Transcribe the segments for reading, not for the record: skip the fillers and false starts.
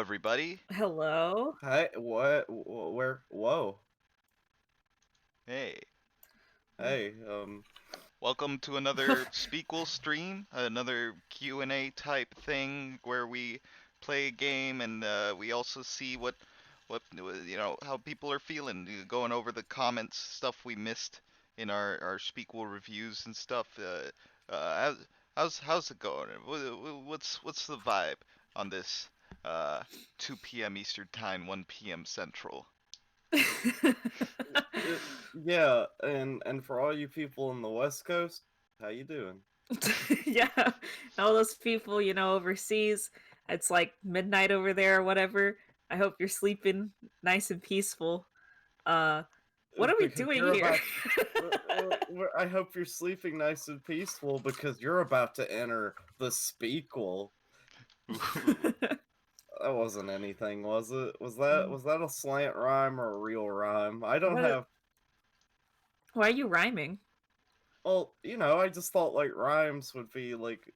everybody. Hello. Hey, what? Where? Whoa. Hey, Hey, welcome to another Speakuel stream, another Q&A type thing where we play a game and we also see what how people are feeling, going over the comments, stuff we missed in our Speakuel reviews and stuff. How's it going? What's the vibe on this 2 p.m. Eastern Time, 1 p.m. Central? yeah, and for all you people in the West Coast, how you doing? Yeah. All those people, overseas, it's like midnight over there or whatever. I hope you're sleeping nice and peaceful. Uh what are we Because doing you're here? about. I hope you're sleeping nice and peaceful because you're about to enter the Speakuel. Ooh. That wasn't anything, was it? Was that a slant rhyme or a real rhyme? I don't What have. why are you rhyming? Well, I just thought like rhymes would be like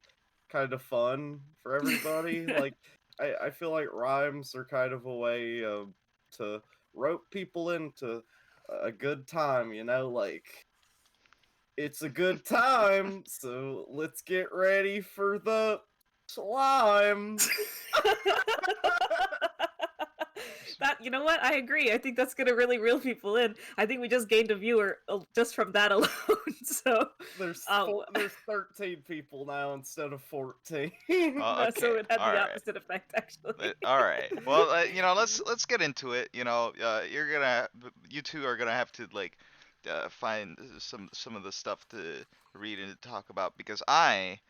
kind of fun for everybody. Like, I feel like rhymes are kind of a way to rope people into a good time, like it's a good time, so let's get ready for the slime. That you know what? I agree. I think that's gonna really reel people in. I think we just gained a viewer just from that alone. So, um, There's 13 people now instead of 14. Okay, so it had all the right. opposite effect actually. All right. Well, let's get into it. You two are gonna have to like find some of the stuff to read and to talk about because I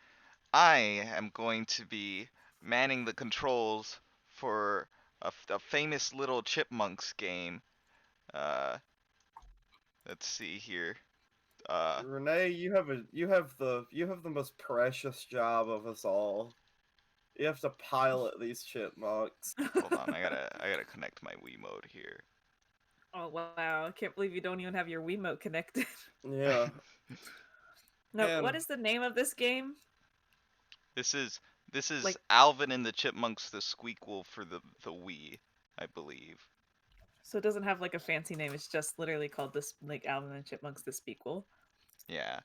am going to be manning the controls for a famous little Chipmunks game. Uh, let's see here. Uh, Renee, you have the most precious job of us all. You have to pilot these chipmunks. hold on. I gotta connect my Wii mode here. Oh wow! I can't believe you don't even have your Wiimote connected. Yeah, No, and what is the name of this game? This is this is Like, Alvin and the Chipmunks, the Squeakquel for the Wii, I believe. so it doesn't have like a fancy name. It's just literally called this, like Alvin and Chipmunks: The Speakuel. Yeah.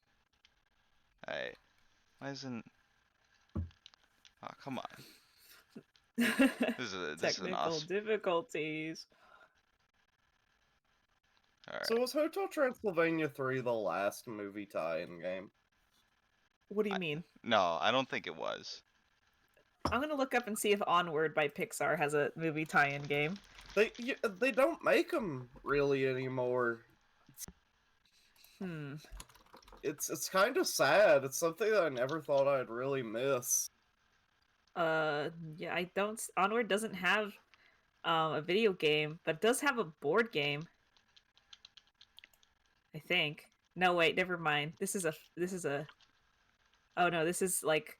I why isn't oh come on. This is an Technical awesome. difficulties. so Alright. was Hotel Transylvania 3 the last movie tie-in game? What do you I mean? no, I don't think it was. I'm gonna look up and see if Onward by Pixar has a movie tie-in game. They don't make them really anymore. Hmm. It's kind of sad. It's something that I never thought I'd really miss. Yeah, I don't. Onward doesn't have a video game, but it does have a board game. I think. No, wait, never mind. This is a. Oh no, this is like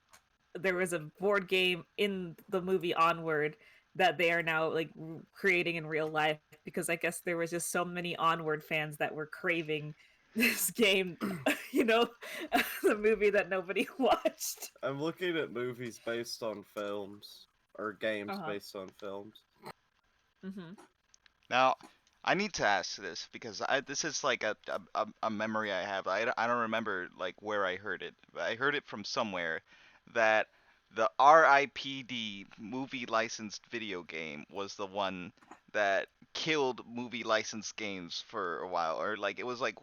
there was a board game in the movie Onward that they are now like creating in real life because I guess there was just so many Onward fans that were craving this game, you know, the movie that nobody watched. I'm looking at movies based on films or games Uh-huh. based on films. Mm-hmm. Now, I need to ask this because this is like a memory I have. I don't remember like where I heard it, but I heard it from somewhere that the RIPD movie licensed video game was the one that killed movie licensed games for a while, or like it was like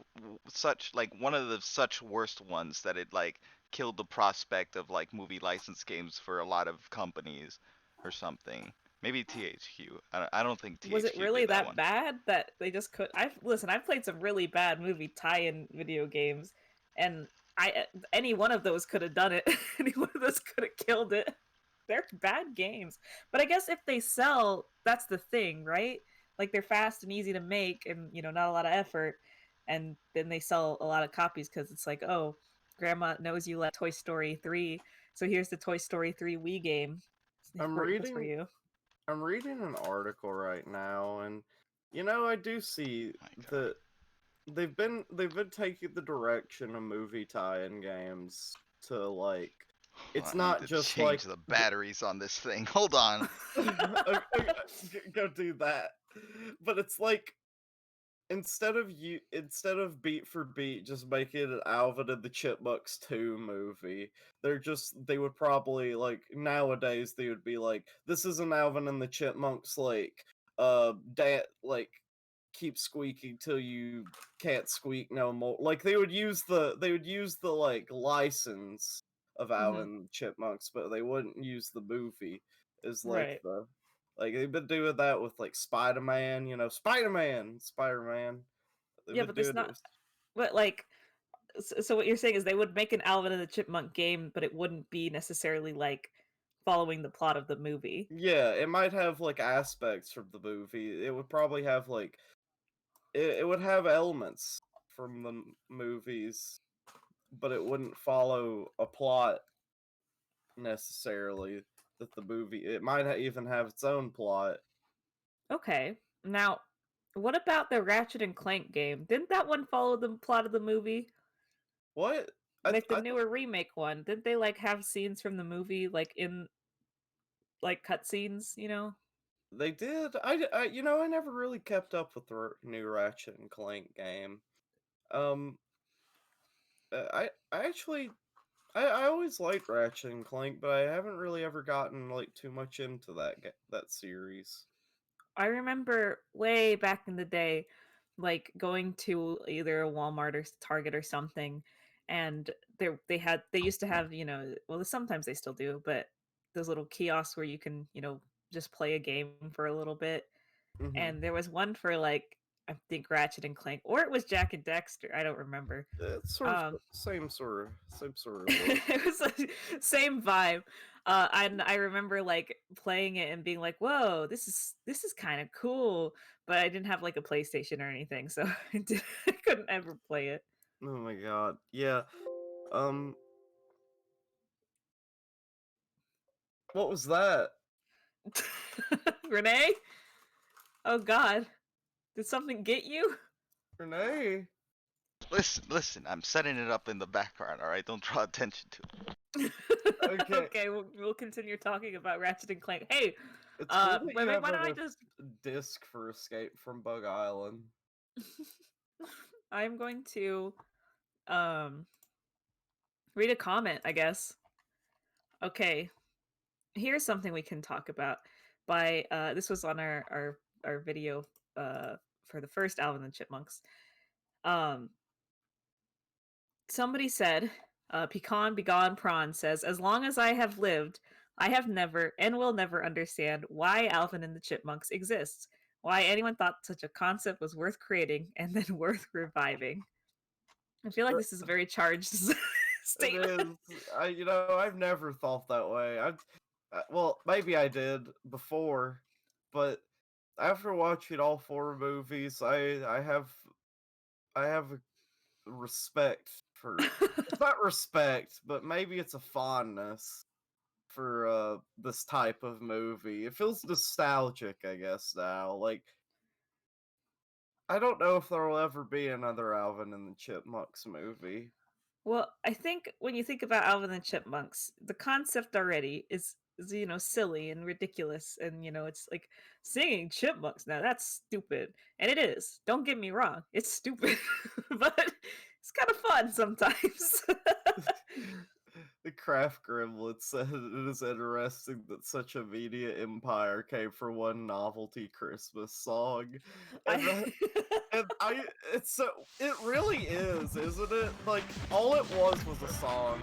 such like one of the such worst ones that it like killed the prospect of like movie licensed games for a lot of companies or something. Maybe THQ. I don't think Was it THQ really did that that one. bad that they just could? I've played some really bad movie tie-in video games, and any one of those could have done it. Any one of those could have killed it. They're bad games, but I guess if they sell, that's the thing, right? Like they're fast and easy to make, and not a lot of effort, and then they sell a lot of copies because it's like, oh, Grandma knows you like Toy Story 3, so here's the Toy Story 3 Wii game. I'm Grateful for reading you. I'm reading an article right now, and I do see My God. that they've been taking the direction of movie tie-in games to like it's I need not to just change the batteries on this thing. Hold on. go do that. But it's like instead of beat for beat just making an Alvin and the Chipmunks 2 movie, they would probably like nowadays they would be like, this is an Alvin and the Chipmunks like like keep squeaking till you can't squeak no more. Like they would use the like license of Alvin Mhm. and the Chipmunks, but they wouldn't use the movie as like Right. the like they've been doing that with like Spider-Man, Spider-Man. They've Yeah, been but it's doing it not. with But like, so what you're saying is they would make an Alvin and the Chipmunk game, but it wouldn't be necessarily like following the plot of the movie. yeah, it might have like aspects from the movie. It would probably have like it would have elements from the movies, but it wouldn't follow a plot necessarily that the movie it might even have its own plot. Okay. Now, what about the Ratchet and Clank game? Didn't that one follow the plot of the movie? What? Like the newer remake one, didn't they like have scenes from the movie like in like cutscenes, you know? They did. I never really kept up with the new Ratchet and Clank game. Um, I actually I always liked Ratchet and Clank, but I haven't really ever gotten like too much into that series. I remember way back in the day, like going to either a Walmart or Target or something, and they used to have, you know, well sometimes they still do, but those little kiosks where you can, you know, just play a game for a little bit. Mm-hmm. And there was one for like I think Ratchet and Clank, or it was Jack and Dexter. I don't remember. It's sort of Um, same sort of look. it was like, same vibe. And I remember like playing it and being like, "Whoa, this is kind of cool." But I didn't have like a PlayStation or anything, so I couldn't ever play it. Oh my god. Yeah. Um. What was that, Renee? Oh God, did something get you? Renee? Listen. I'm setting it up in the background. All right, don't draw attention to it. Okay. Okay, we'll continue talking about Ratchet and Clank. Hey, It's cool that you have why don't I a just disc for Escape from Bug Island. I'm going to um read a comment, I guess. Okay, here's something we can talk about. By this was on our video uh for the first Alvin and Chipmunks. Um Somebody said, Pecan Begone Prawn says, as long as I have lived, I have never and will never understand why Alvin and the Chipmunks exists. Why anyone thought such a concept was worth creating and then worth reviving. I feel like this is a very charged It statement. is. I've never thought that way. Well, maybe I did before, but after watching all 4 movies, I have a respect for. It's not respect, but maybe it's a fondness for this type of movie. It feels nostalgic, I guess now. Like I don't know if there will ever be another Alvin and the Chipmunks movie. Well, I think when you think about Alvin and Chipmunks, the concept already is you know silly and ridiculous, and you know it's like singing chipmunks. Now that's stupid, and it is. Don't get me wrong, it's stupid, but it's kind of fun sometimes. The Craft Gremlin said it is interesting that such a media empire came for one novelty Christmas song, and I and I it's so it really is, isn't it? Like all it was a song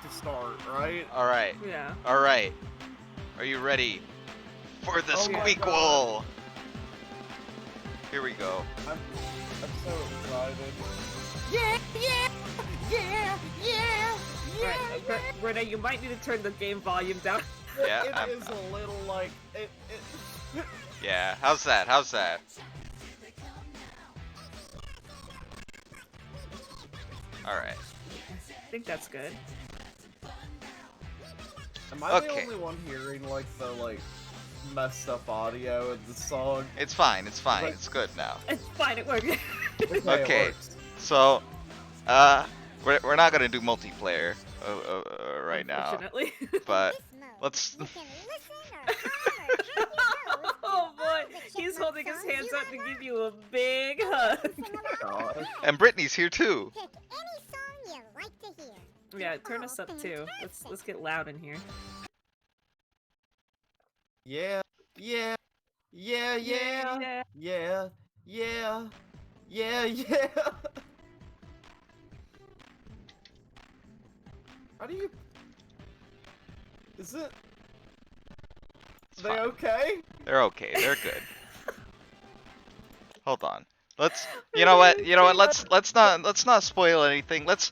to start, right? All right, yeah. all right. Are you ready for the Oh my God. Speakuel? Here we go. I'm so excited. Right, Renee, you might need to turn the game volume down. Yeah, It is a little like it. Yeah. How's that? How's that? All right. I think that's good. Am I the Okay. only one hearing like the messed up audio in the song? It's fine. It's fine. Like- It's good now. It's fine. It worked. It Okay. works. So, we're not gonna do multiplayer, right now. Unfortunately. But This mode, let's. you can listen or hum or tap your toes to Oh all boy, the he's Chipmunk holding his songs hands you up to love. give you a big hug. Sing along God. with And Brittany's here too. Pick any song you like to hear. Yeah, They're turn all us up too. Let's fantastic. get loud in here. Yeah, yeah, yeah, yeah, Yeah. yeah, yeah, yeah. How do you? Is it? It's They fine. okay? They're okay. They're good. Hold on. Let's. You know what? You know what? Let's not spoil anything. Let's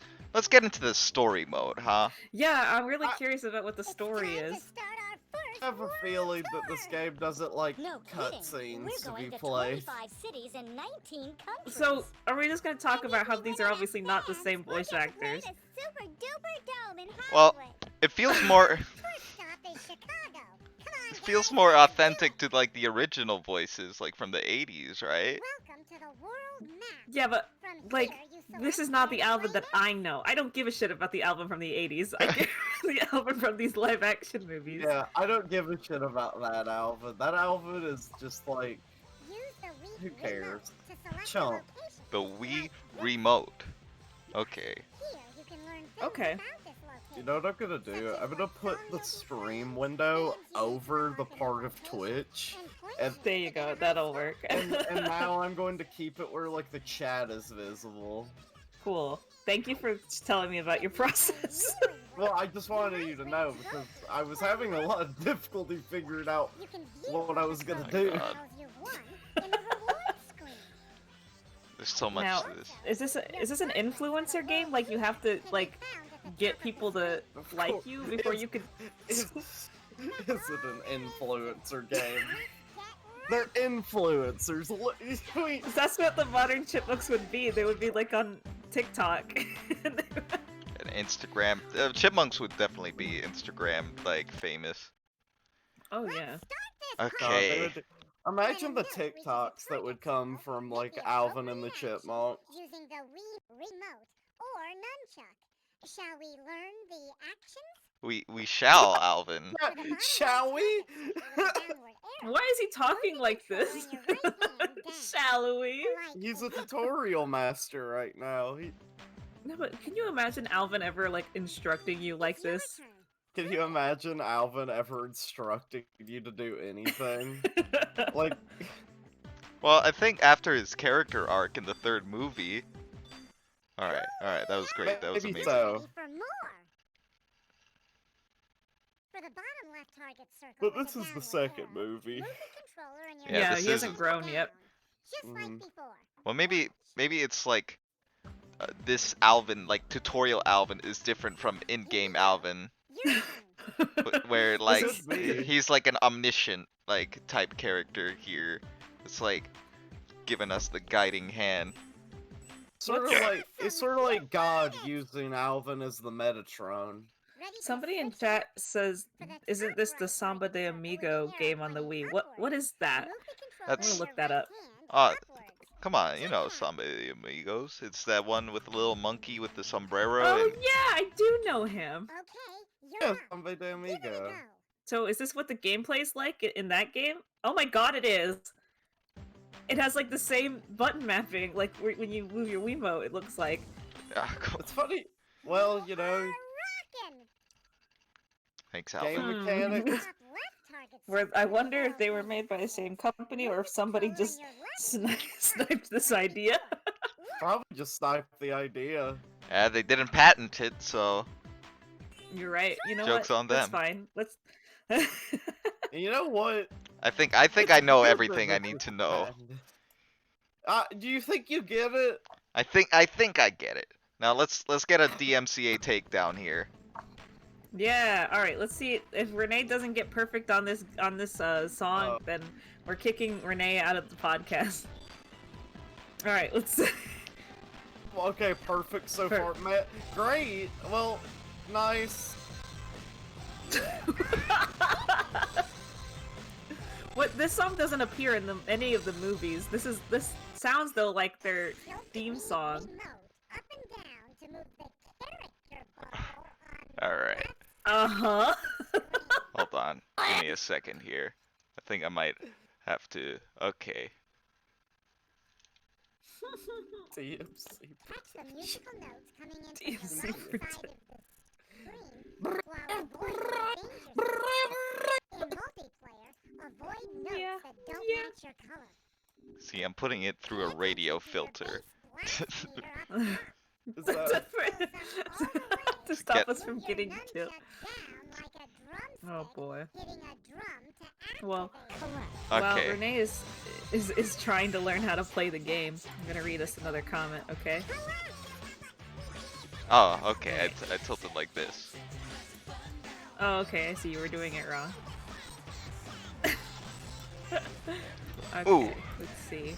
get into the story mode, huh? Yeah, I'm really I- curious about what the It's story time is. to start our first I have a world feeling that this tour. game doesn't like No kidding. cutscenes We're to going be to played. 25 cities in 19 countries. So, are we just gonna talk And about if how we these win are in obviously not the advance, same we'll voice get to play actors? at a super duper dome in Well, Hollywood. it feels more. First stop is Chicago. Come on, It feels guys, more let's do authentic it. to like the original voices, like from the 80s, right? Welcome to the world map. Yeah, but From like, here, you this is select not where the to Alvin play that next. I know. I don't give a shit about the Alvin from the 80s. I give the Alvin from these live action movies. Yeah, I don't give a shit about that Alvin. That Alvin is just like, Use the Wii who remote cares? to select Chump. the location. The Wii Like this. remote. Okay. Here, you can learn things Okay. about this location. You know what I'm gonna do? I'm gonna put the stream window over the part of Twitch, and There you go. That'll work. and now I'm going to keep it where like the chat is visible. Cool. Thank you for telling me about your process. Well, I just wanted you to know because I was having a lot of difficulty figuring out You can view what I was gonna Oh my do. God. battles you've won in the rewards screen. There's so much Now, to this. is this an influencer game? Like you have to like get people to Of like course. you before you can. Is it an influencer game? They're influencers. Wait, That's what the modern chipmunks would be. They would be like on TikTok. And Instagram. Chipmunks would definitely be Instagram like famous. Oh yeah. God, they Okay. would- Imagine the TikToks that would come from like Alvin and the Chipmunks. Using the Wii remote or nunchuck. Shall we learn the actions? We shall, Alvin. For the bottom Shall left we? hand, use the downward arrow. Why is he talking like Moving this? control on your right hand down. Shall we? Like He's a this. tutorial master right now. No, but can you imagine Alvin ever like instructing you like It's your this? turn. Can you imagine Alvin ever instructing you to do anything? Like, Well, I think after his character arc in the third movie. Alright, that was great. That was Maybe amazing. so. Ready for more. For the bottom left target circle but with this the is the downward second arrow, movie. move the controller in your Yeah, Yeah, this he hasn't is- grown yet. Just like Mhm. before. Well, maybe it's like this Alvin, like tutorial Alvin, is different from in-game Alvin, Your turn. where like Could be. he's like an omniscient like type character here. It's like giving us the guiding hand. Sort of What's- like it's sort of like God using Alvin as the Metatron. Ready to Somebody in switch chat up? says, For the "Isn't top this the right Samba target de circle with the Amigo arrow game on the pointing Wii?" What upward. is that? Move the controller That's- with I'm gonna look your that right up. hand upwards. Come on, you know Samba de Amigos. It's that one with the little monkey with the sombrero. Oh and yeah, I do know him. Okay, you're Yeah, up. Samba de Give it a Amigo. go. So is this what the gameplay's like in that game? Oh my god, it is. It has like the same button mapping, like when you move your Wiimote. It looks like. Ah, come on. It's funny. Well, you know, Rockin'. Thanks, game Alvin. Hmm. mechanics. Top left target Where circle I with the wonder if arrow they were pointing made by the upward. same company or Move if the somebody controller just in your left hand. sniped this idea. Probably just sniped the idea. Yeah, they didn't patent it, so You're right. You know Joke's what? on That's them. fine. Let's. And you know what? I think I It's know good that everything I this need is to know. patented. Do you think you get it? I think I get it. Now let's get a DMCA takedown here. Yeah. All right. Let's see if Renee doesn't get perfect on this song, Oh. then we're kicking Renee out of the podcast. All right. Let's. Okay, perfect so Per- far. Matt, great. Well, nice. What? This song doesn't appear in any of the movies. This sounds though like their Tilt the theme Wii song. remote up and down to move the character bubble on Alright. Uh-huh. Hold on. Give me a second here. I think I might have to. Okay. DMC. Catch the musical notes coming in from DMC the left protect. side of the screen while avoiding the danger zone. In multiplayer, avoid notes Yeah, that don't yeah. match your color. See, I'm putting it through a radio filter. Is that To To stop get- us from getting killed. Oh boy. Well, while Okay. Renee is trying to learn how to play the game, I'm gonna read us another comment, okay? Oh, okay. I tilted like this. Oh, okay, I see you were doing it wrong. Okay, Ooh. let's see.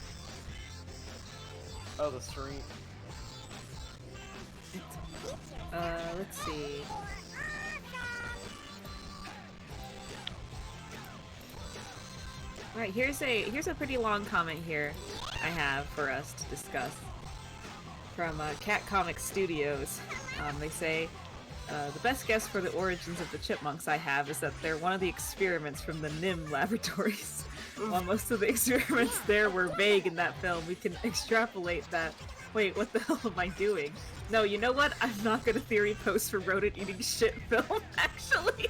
oh the stream? Let's see. Alright, here's a pretty long comment here I have for us to discuss. From Cat Comics Studios. They say, the best guess for the origins of the Chipmunks I have is that they're one of the experiments from the NIM laboratories. While most of the experiments there were vague in that film, we can extrapolate that. Wait, what the hell am I doing? No, you know what? I'm not gonna theory post for rodent eating shit film, actually.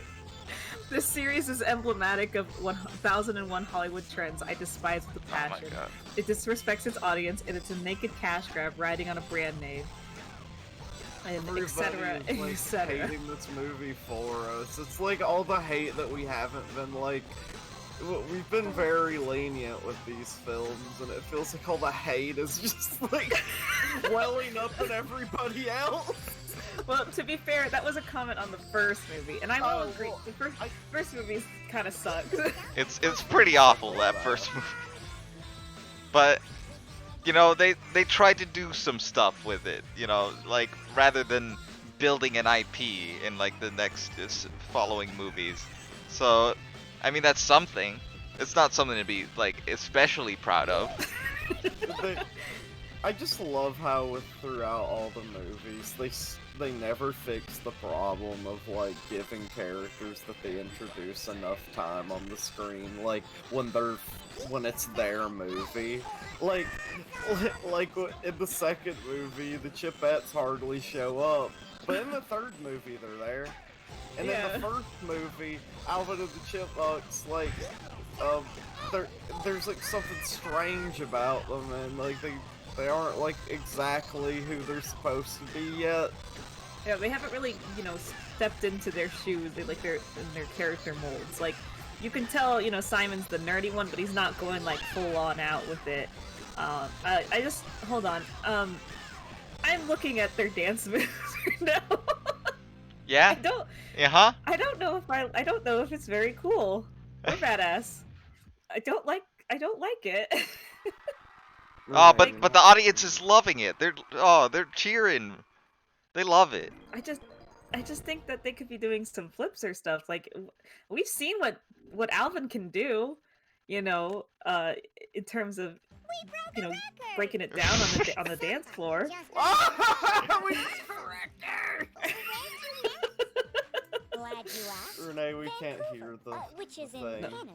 This series is emblematic of 1001 Hollywood trends I despise with a Oh my passion. god. It disrespects its audience, and it's a naked cash grab riding on a brand name. And etc. Everybody is, like, etc. hating this movie for us. It's like all the hate that we haven't been like. We've been very lenient with these films, and it feels like all the hate is just like welling up in everybody else. Well, to be fair, that was a comment on the first movie, and I will Oh, agree. well, The first movie kind of sucks. It's pretty awful, that first movie. But you know, they tried to do some stuff with it, you know, like rather than building an IP in like the next following movies. So, I mean, that's something. It's not something to be like especially proud of. I just love how throughout all the movies they never fix the problem of like giving characters that they introduce enough time on the screen, like when it's their movie. Like in the second movie, the Chipettes hardly show up, but in the third movie they're there. And in the first movie, Alvin and the Chipmunks, like, there's like something strange about them, and like they aren't like exactly who they're supposed to be yet. Yeah, they haven't really, you know, stepped into their shoes. They like their in their character molds. Like, you can tell, you know, Simon's the nerdy one, but he's not going like full on out with it. I just hold on. I'm looking at their dance moves right now. Yeah? I don't know if it's very cool or badass. I don't like it. Oh, but the audience is loving it. They're cheering. They love it. I just think that they could be doing some flips or stuff. Like, we've seen what Alvin can do, you know, in terms of, you know, breaking it down on the dance floor. We Glad you asked. Renee, we can't hear the Which is in thing. Canada.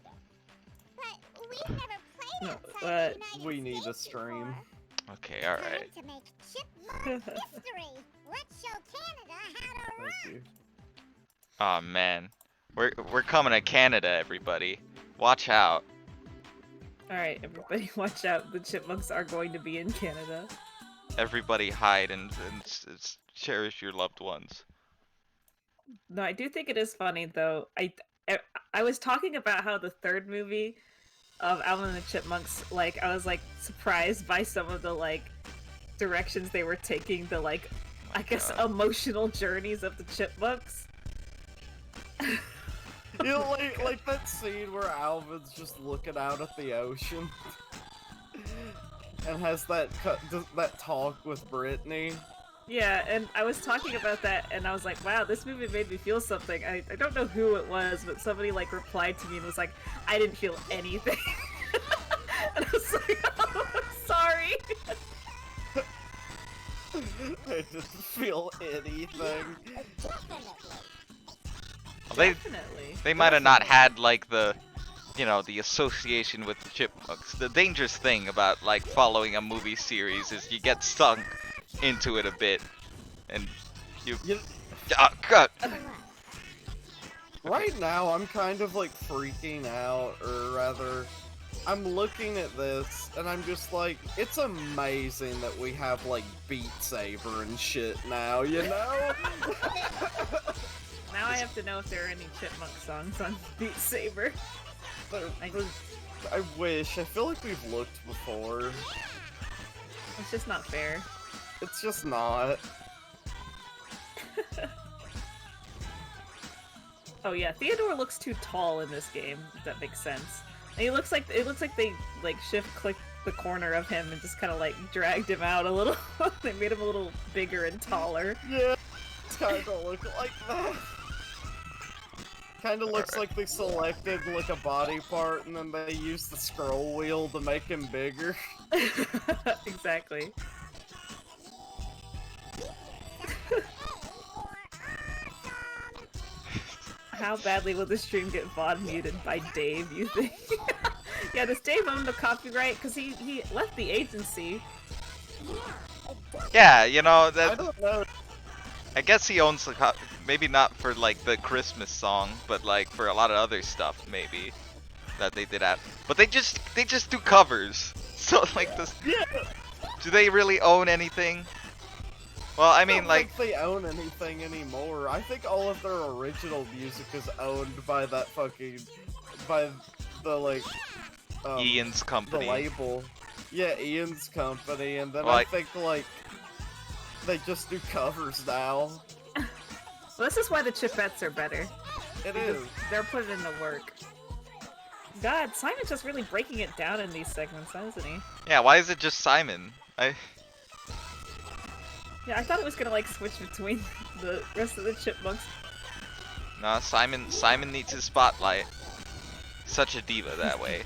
But we've never played No, outside but the United we need a States stream. before. Okay, alright. Time to make chipmunk history. Let's show Canada how to run. Thank you. Oh man. We're coming to Canada, everybody. Watch out. Alright, everybody watch out. The Chipmunks are going to be in Canada. Everybody hide and cherish your loved ones. No, I do think it is funny though. I was talking about how the third movie of Alvin and the Chipmunks, like, I was like surprised by some of the like directions they were taking, the like, I guess, emotional journeys of the Chipmunks. You know, like that scene where Alvin's just looking out at the ocean and has that talk with Brittany. Yeah, and I was talking about that, and I was like, wow, this movie made me feel something. I don't know who it was, but somebody like replied to me and was like, I didn't feel anything. And I was like, oh, I'm sorry. I didn't feel anything. Definitely. Well, Definitely. they might have not had like the, you know, the association with the Chipmunks. The dangerous thing about like following a movie series is you get sunk into it a bit, and you. God. Right now, I'm kind of like freaking out, or rather, I'm looking at this and I'm just like, it's amazing that we have like Beat Saber and shit now, you know? Now I have to know if there are any Chipmunk songs on Beat Saber. I wish. I feel like we've looked before. It's just not fair. It's just not. Oh yeah, Theodore looks too tall in this game. If that makes sense. And it looks like they like shift clicked the corner of him and just kind of like dragged him out a little. They made him a little bigger and taller. Yeah, it's kind of look like that. Kind of looks like they selected like a body part and then they used the scroll wheel to make him bigger. Exactly. How badly will the stream get VOD muted by Dave, you think? Yeah, does Dave own the copyright? Because he left the agency. Yeah, you know I that. don't know. I guess he owns the maybe not for like the Christmas song, but like for a lot of other stuff maybe that they did at. But they just do covers. So like this. Yeah. Do they really own anything? Well, I I mean don't like think they own anything anymore. I think all of their original music is owned by that fucking by the like Ian's the company. label. Yeah, Ian's company, and then Well, I think like they just do covers now. Well, this is why the Chipettes are better. It Because is. they're putting in the work. God, Simon's just really breaking it down in these segments, isn't he? Yeah, why is it just Simon? Yeah, I thought it was gonna like switch between the rest of the Chipmunks. Nah, Simon needs his spotlight. Such a diva that way.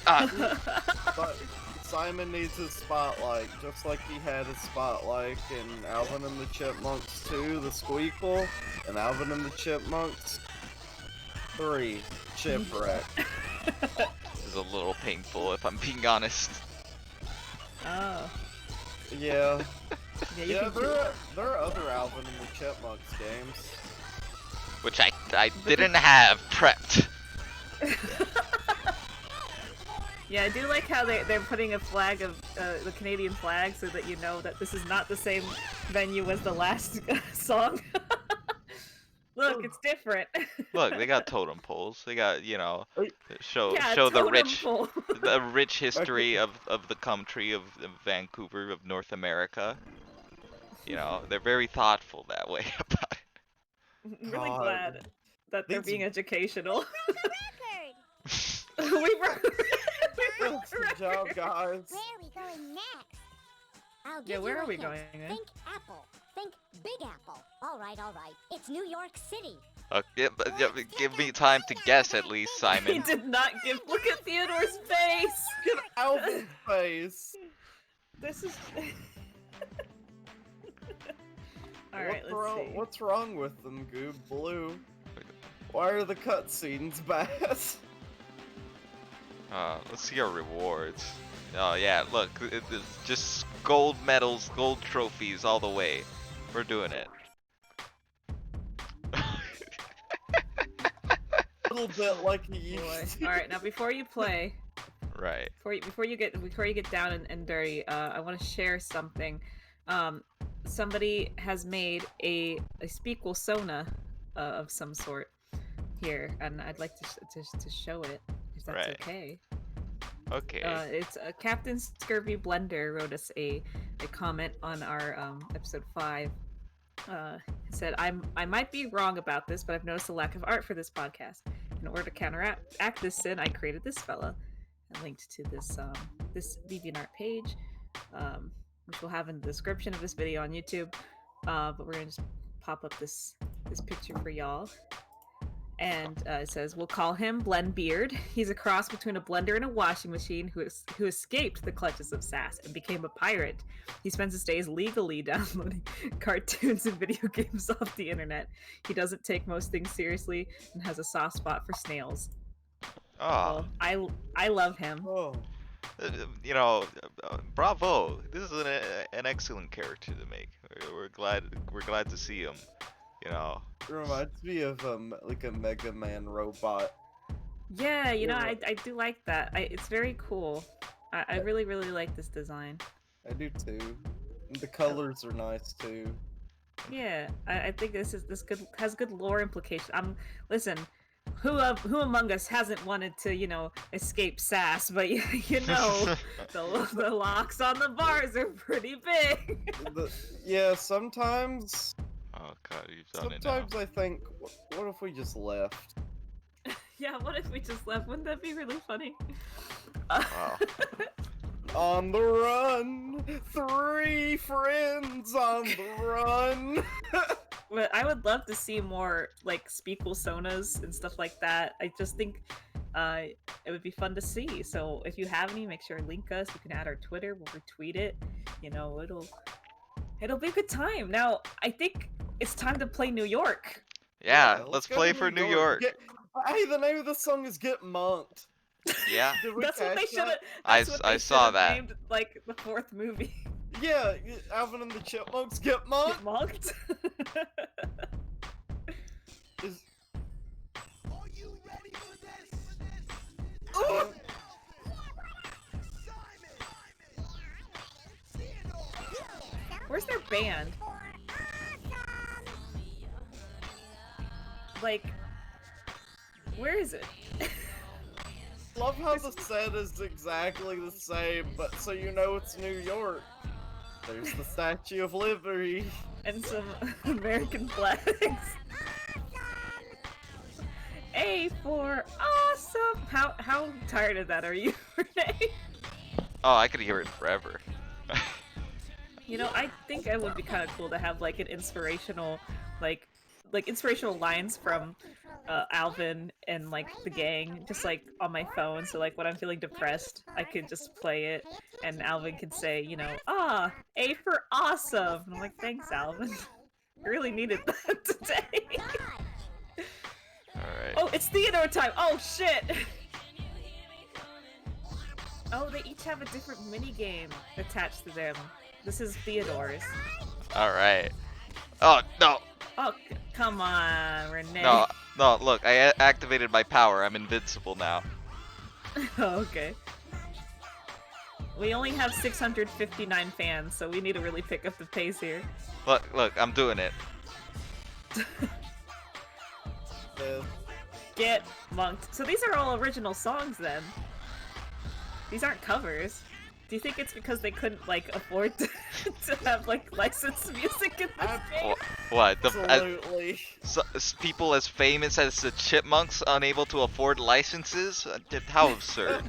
But Simon needs his spotlight, just like he had his spotlight in Alvin and the Chipmunks 2, the Speakuel, and Alvin and the Chipmunks 3, Chipwreck. This is a little painful if I'm being honest. Oh. Yeah. Yeah, you Yeah, can there are other Alvin and the Chipmunks games. Which I didn't have prepped. Yeah, I do like how they're putting a flag of the Canadian flag so that you know that this is not the same venue as the last song. Look, it's different. Look, they got totem poles. They got, you know, show Yeah, the totem rich pole. the rich history of the country of Vancouver, of North America. You know, they're very thoughtful that way about it. I'm really God. glad that they're These- being educational. Record! we broke the Good job, record. guys. Where are we going next? I'll give Yeah, where you are a we hint. going then? Think Apple. Think Big Apple. All right. It's New York City. Yeah, give me time to guess at least, He Simon. did not give. Look at Theodore's face. Get Alvin's face. This is. All right, let's see. What's wrong with them, Goob Blue? Why are the cutscenes bad? Let's see our rewards. Oh yeah, look, it's just gold medals, gold trophies all the way. We're doing it. A little bit like he Boy. used to. All right, now before you play, Right. before you get down and dirty, I want to share something. Somebody has made a Speakuel Sona of some sort here, and I'd like to show it if that's Right. okay. Okay. It's Captain Scurvy Blender wrote us a comment on our episode 5. He said, I might be wrong about this, but I've noticed a lack of art for this podcast. In order to counteract this sin, I created this fella. I linked to this this DeviantArt page, which we'll have in the description of this video on YouTube. But we're gonna just pop up this picture for y'all. And it says, we'll call him Blendbeard. He's a cross between a blender and a washing machine who escaped the clutches of Sass and became a pirate. He spends his days legally downloading cartoons and video games off the internet. He doesn't take most things seriously and has a soft spot for snails. Oh, Well, I love him. Oh, you know, bravo. This is an excellent character to make. We're glad to see him. You know. it reminds me of like a Mega Man robot. Yeah, you know, Yeah. I do like that. It's very cool. I really, really like this design. I do too. And the colors are nice too. Yeah, I think this has good lore implication. Listen, who among us hasn't wanted to, you know, escape Sass? But you know, the locks on the bars are pretty big. Yeah, sometimes. Oh god, you've done it now. Sometimes I think, what if we just left? Yeah, what if we just left? Wouldn't that be really funny? Wow. On the run, 3 friends on the run. But I would love to see more like Speakuel sonas and stuff like that. I just think it would be fun to see. So if you have any, make sure to link us. You can add our Twitter. We'll retweet it. You know, it'll be a good time. Now I think it's time to play New York. Yeah, let's let's go play to for New York. Hey, the name of the song is Get Monked. Yeah. Did we That's what they catch should have. that? I saw that. Named, like the 4th movie. Yeah, Alvin and the Chipmunks Get Monked. Get mocked. Is... Oh! Where's their band? Like, where is it? Love how the set is exactly the same, but so you know it's New York. There's the Statue of Liberty. And some American flags. A for awesome. How tired of that are you, Renee? Oh, I could hear it forever. You know, I think it would be kind of cool to have like an inspirational, like inspirational lines from Alvin and like the gang, just like on my phone. So like when I'm feeling depressed, I could just play it, and Alvin can say, you know, A for awesome. And I'm like, thanks, Alvin. I really needed that today. Alright. Oh, it's Theodore time. Oh shit. Oh, they each have a different mini game attached to them. This is Theodore's. Alright. Oh, no. Oh, come on, Renee. No, look, I activated my power. I'm invincible now. Oh, okay. We only have 659 fans, so we need to really pick up the pace here. Look, I'm doing it. Get monked. So these are all original songs then. These aren't covers. Do you think it's because they couldn't like afford to have like licensed music in this game? What? Absolutely. People as famous as the Chipmunks unable to afford licenses? How absurd.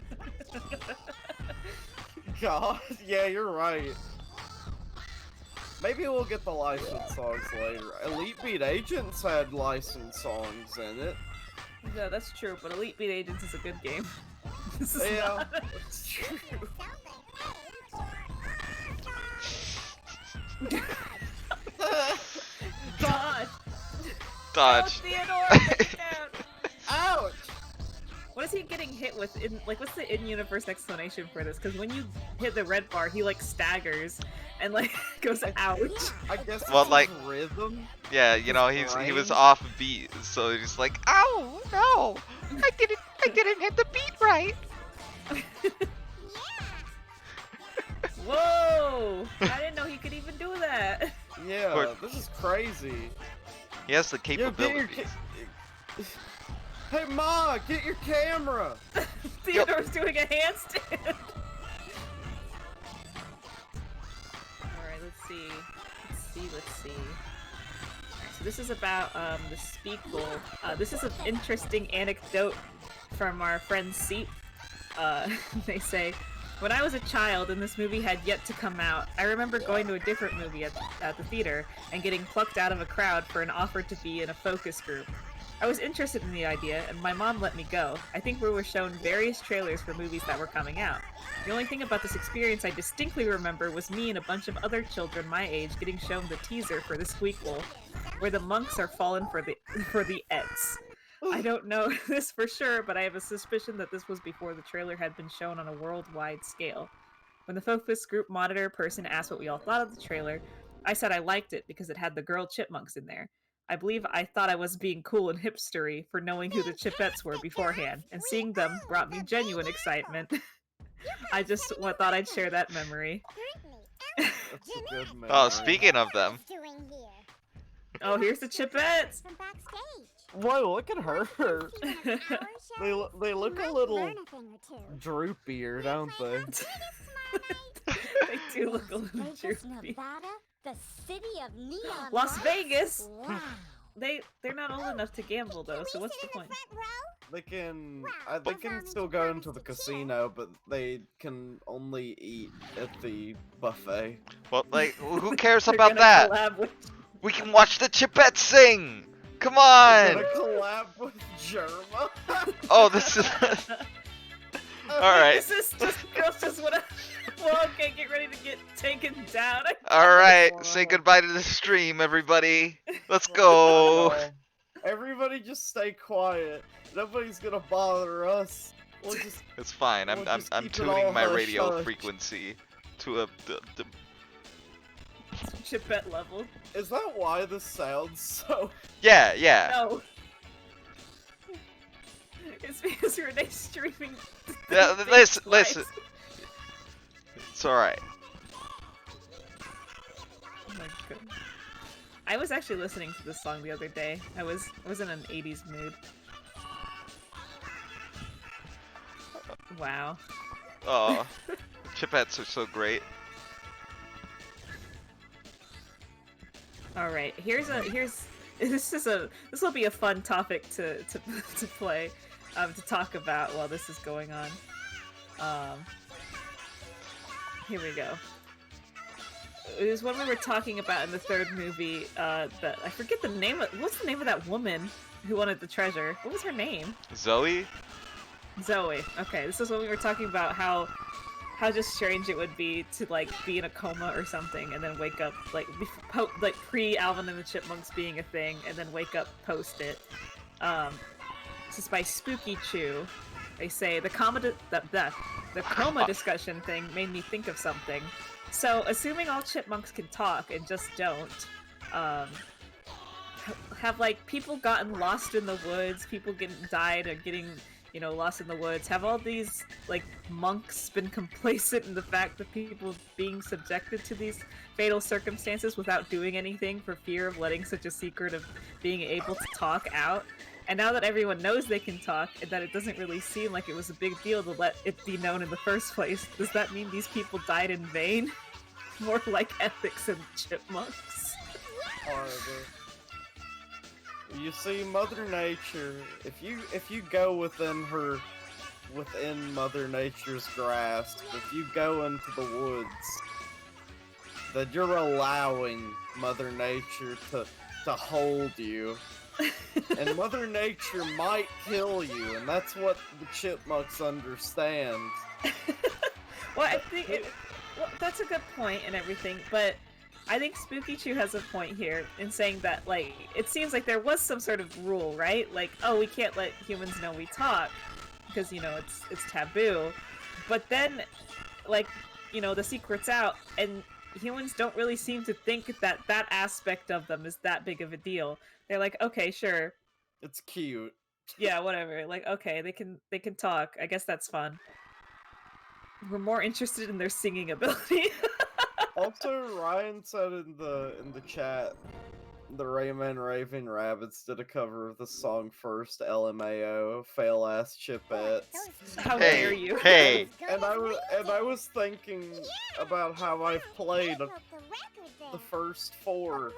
God, yeah, you're right. Maybe we'll get the licensed songs later. Elite Beat Agents had licensed songs in it. Yeah, that's true, but Elite Beat Agents is a good game. This is Yeah, not. that's true. Dodge! Dodge. Oh, Theodore, take it down! Ouch! What is he getting hit with? What's the in-universe explanation for this? Because when you hit the red bar, he like staggers and like goes ouch. I guess Well, it's like- rhythm. Yeah, you know, he was Brain. off beat, so he's like, ow, no, I didn't hit the beat right. Whoa! I didn't know he could even do that. Yeah, Or- this is crazy. He has the Yo, get your capabilities. Hey, Ma, get your camera. Theodore's doing a handstand. Alright, let's see. Let's see. Alright, so this is about the Speakuel. This is an interesting anecdote from our friend Seep. They say, when I was a child and this movie had yet to come out, I remember going to a different movie at the theater and getting plucked out of a crowd for an offer to be in a focus group. I was interested in the idea, and my mom let me go. I think we were shown various trailers for movies that were coming out. The only thing about this experience I distinctly remember was me and a bunch of other children my age getting shown the teaser for the Speakuel, where the monks are fallen for the Ents. I don't know this for sure, but I have a suspicion that this was before the trailer had been shown on a worldwide scale. When the focus group monitor person asked what we all thought of the trailer, I said I liked it because it had the girl chipmunks in there. I believe I thought I was being cool and hipstery for knowing who the Chipettes were beforehand, and seeing them brought me genuine excitement. I just thought I'd share that memory. That's a good memory. Oh, speaking of them. Oh, here's the Chipettes! From backstage. Whoa, look at her. They They look a little droopier, don't they? They do look a little Vegas, droopy. Nevada, the city of neon Las lights? Vegas! Wow. They're not old enough to gamble though, so what's the point? They can still go into the casino, but they can only eat at the buffet. Well, like, who cares They're about gonna that? collab with- We can watch the Chipettes sing! Come They're on! gonna collab with Germa. Oh, this is... Alright. This is just girls just wanna. Well, okay, get ready to get taken down. Alright, say goodbye to the stream, everybody. Let's go! Everybody just stay quiet. Nobody's gonna bother us. We'll just It's fine, We'll I'm just keep it all tuning my hush radio hush. frequency to a... Chipette level. Is that why this sounds so? Yeah, yeah. No. It's because Renee's streaming. Yeah, things listen, live. listen. It's alright. Oh my God. I was actually listening to this song the other day. I was in an 80s mood. Wow. Oh, Chipettes are so great. All right, this will be a fun topic to play, to talk about while this is going on. Here we go. It was one we were talking about in the third movie. That I forget the name of. What's the name of that woman who wanted the treasure? What was her name? Zoe? Zoe. Okay, this is when we were talking about how just strange it would be to like be in a coma or something and then wake up like pre Alvin and the Chipmunks being a thing and then wake up post it. This is by Spooky Chew. They say the coma discussion thing made me think of something. So assuming all chipmunks can talk and just don't, have like people gotten lost in the woods, people died or getting lost in the woods. Have all these, like, monks been complacent in the fact that people being subjected to these fatal circumstances without doing anything for fear of letting such a secret of being able to talk out? And now that everyone knows they can talk, and that it doesn't really seem like it was a big deal to let it be known in the first place, does that mean these people died in vain? More like ethics and chipmunks. Horrible. You see, Mother Nature, if you go within Mother Nature's grasp, if you go into the woods, then you're allowing Mother Nature to hold you. And Mother Nature might kill you, and that's what the chipmunks understand. Well, I think that's a good point and everything, but I think Spooky Chew has a point here in saying that, like, it seems like there was some sort of rule, right? Like, oh, we can't let humans know we talk because, it's taboo. But then, like, the secret's out, and humans don't really seem to think that aspect of them is that big of a deal. They're like, okay, sure. It's cute. Yeah, whatever. Like, okay, they can talk. I guess that's fun. We're more interested in their singing ability. Also, Ryan said in the chat, the Rayman Raving Rabbits did a cover of the song first, LMAO, fail ass Chipettes. How Hey, dare you? hey. And I was thinking about how I've played the first 4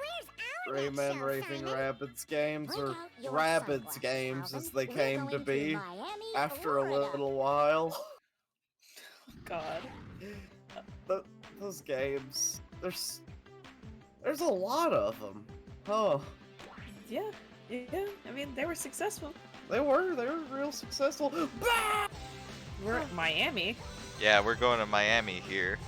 Rayman Raving Rabbids games, or Rabbids games as they came to be, after a little while. God. Those games, there's a lot of them. Huh. Yeah. Yeah, I mean, they were successful. They were real successful. We're at Miami. Yeah, we're going to Miami here.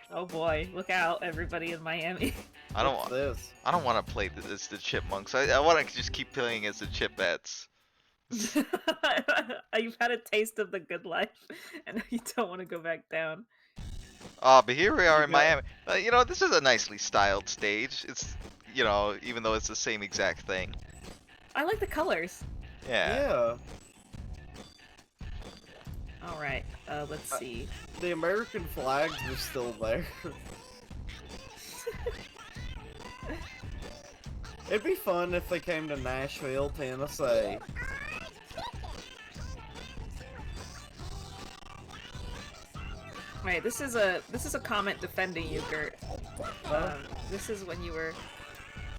Oh boy, look out, everybody in Miami. I don't What's want. this? I don't want to play as the Chipmunks. I want to just keep playing as the Chipettes. You've had a taste of the good life, and you don't want to go back down. Oh, but here we are You in got- Miami. You know, this is a nicely styled stage. It's, you know, even though it's the same exact thing. I like the colors. Yeah. All right, let's see. The American flags were still there. It'd be fun if they came to Nashville, Tennessee. All right, this is a comment defending you, Gert. This is when you were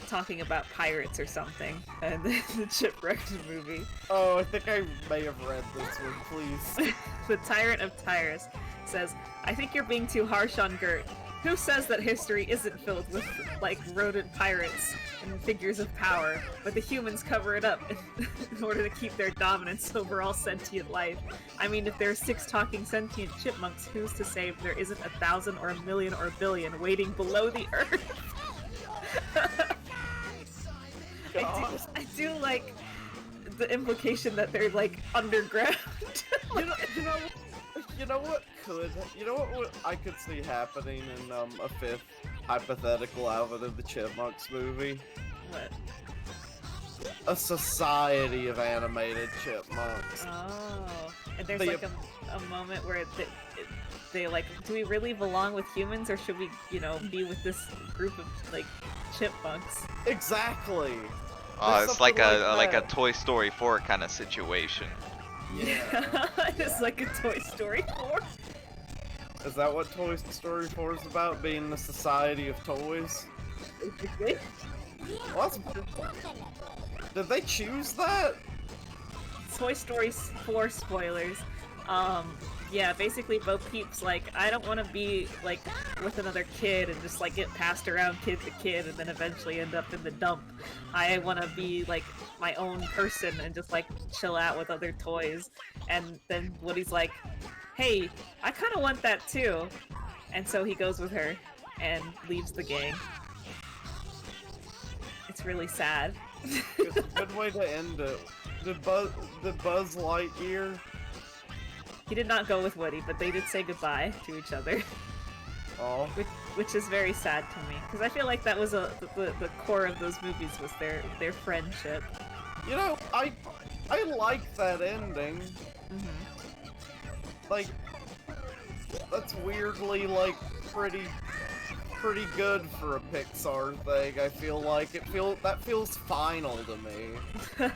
talking about pirates or something, and the Chipwrecked movie. Oh, I think I may have read this one, please. The Tyrant of Tyrus says, I think you're being too harsh on Gert. Who says that history isn't filled with, like, rodent pirates and figures of power, but the humans cover it up in order to keep their dominance over all sentient life? I mean, if there are 6 talking sentient chipmunks, who's to say there isn't 1,000 or 1,000,000 or 1,000,000,000 waiting below the earth? I do like the implication that they're, like, underground. You know what I could see happening in a 5th hypothetical Alvin and the Chipmunks movie? What? A society of animated chipmunks. Oh, and there's They- like a moment where they like, do we really belong with humans, or should we, you know, be with this group of like chipmunks? Exactly. Oh, There's it's like something a like a that. Toy Story 4 kind of situation. Yeah. It's like a Toy Story 4. Is that what Toy Story 4 is about? Being the society of toys? Well, did they choose that? Toy Story 4 spoilers. Yeah, basically Bo Peep's like, I don't want to be like with another kid and just like get passed around kid to kid and then eventually end up in the dump. I want to be like my own person and just like chill out with other toys. And then Woody's like, hey, I kind of want that too. And so he goes with her and leaves the gang. It's really sad. Good way to end it. Did Buzz Lightyear? He did not go with Woody, but they did say goodbye to each other. Oh. Which is very sad to me, because I feel like that was the core of those movies was their friendship. You know, I like that ending. Like, that's weirdly like pretty good for a Pixar thing. I feel like that feels final to me.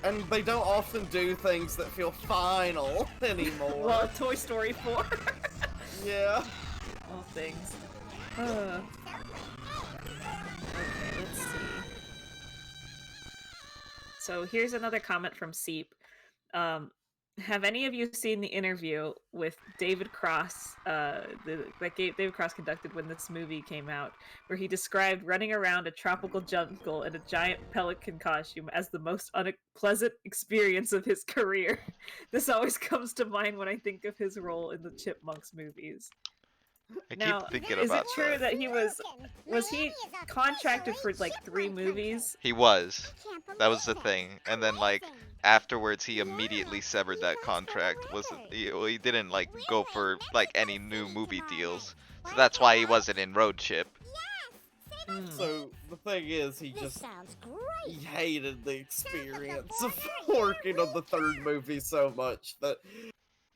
And they don't often do things that feel final anymore. Well, Toy Story 4. Yeah. All things. Okay, let's see. So here's another comment from Seep. Have any of you seen the interview with David Cross that David Cross conducted when this movie came out, where he described running around a tropical jungle in a giant pelican costume as the most unpleasant experience of his career? This always comes to mind when I think of his role in the Chipmunks movies. I Now, keep thinking is it about true that. that he was he contracted for like 3 movies? He was. That was the thing. And then like afterwards he immediately severed that contract. He didn't like go for like any new movie deals. So that's why he wasn't in Road Chip. So the thing is, he This sounds great. hated the experience of working on the 3rd movie so much that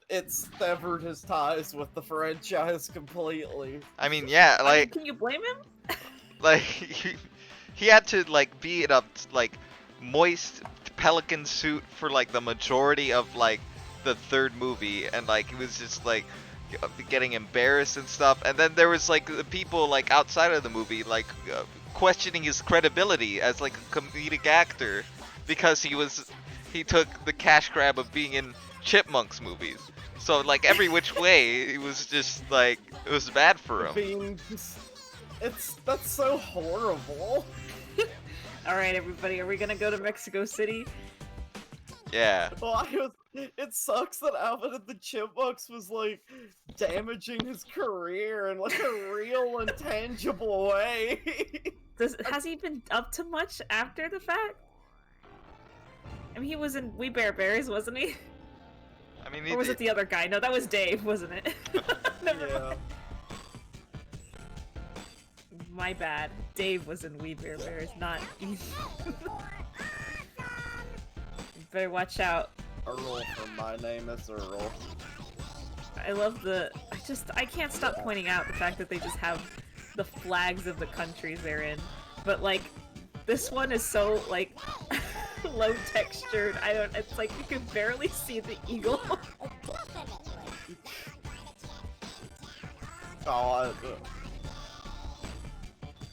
it severed his ties with the franchise completely. I mean, yeah, I mean, like can you blame him? like he had to like be in a like moist pelican suit for like the majority of like the 3rd movie, and like he was just like getting embarrassed and stuff. And then there was like the people like outside of the movie like questioning his credibility as like a comedic actor because he took the cash grab of being in Chipmunks movies. So like every which way, it was just like it was bad for him. That's so horrible. All right, everybody, are we gonna go to Mexico City? Yeah. Well, it sucks that Alvin and the Chipmunks was like damaging his career in like a real and tangible way. Has he been up to much after the fact? I mean, he was in We Bare Bears, wasn't he? I mean, Or was it the other guy? No, that was Dave, wasn't it? Never Yeah. mind. My bad. Dave was in We Bare Bears, not Better watch out. Earl from My Name is Earl. I love I can't stop pointing out the fact that they just have the flags of the countries they're in. But like, this one is so like low textured. It's like you can barely see the eagle. Oh,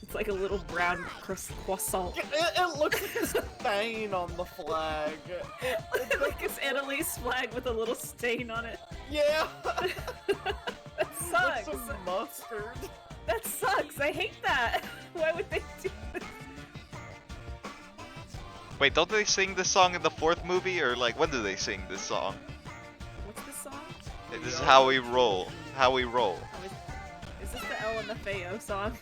It's like a little brown croissant. it looks like a stain on the flag. Like it's Annalise flag with a little stain on it. Yeah. That sucks. With some mustard. That sucks. I hate that. Why would they do this? Wait, don't they sing this song in the 4th movie, or like when do they sing this song? What's the song? This is how we roll. How we roll. Oh, is this the El and the Feo song?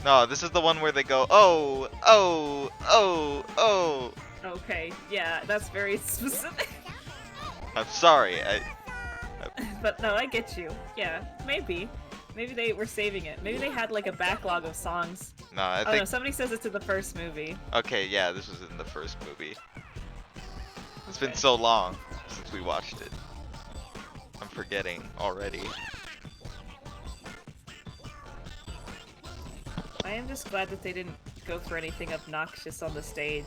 No, this is the one where they go, oh, oh, oh, oh. Okay, yeah, that's very specific. I'm sorry. But no, I get you. Yeah, maybe. Maybe they were saving it. Maybe they had like a backlog of songs. No, I Oh think. no, somebody says it's in the first movie. Okay, yeah, this was in the 1st movie. It's been Okay. so long since we watched it. I'm forgetting already. I am just glad that they didn't go for anything obnoxious on the stage,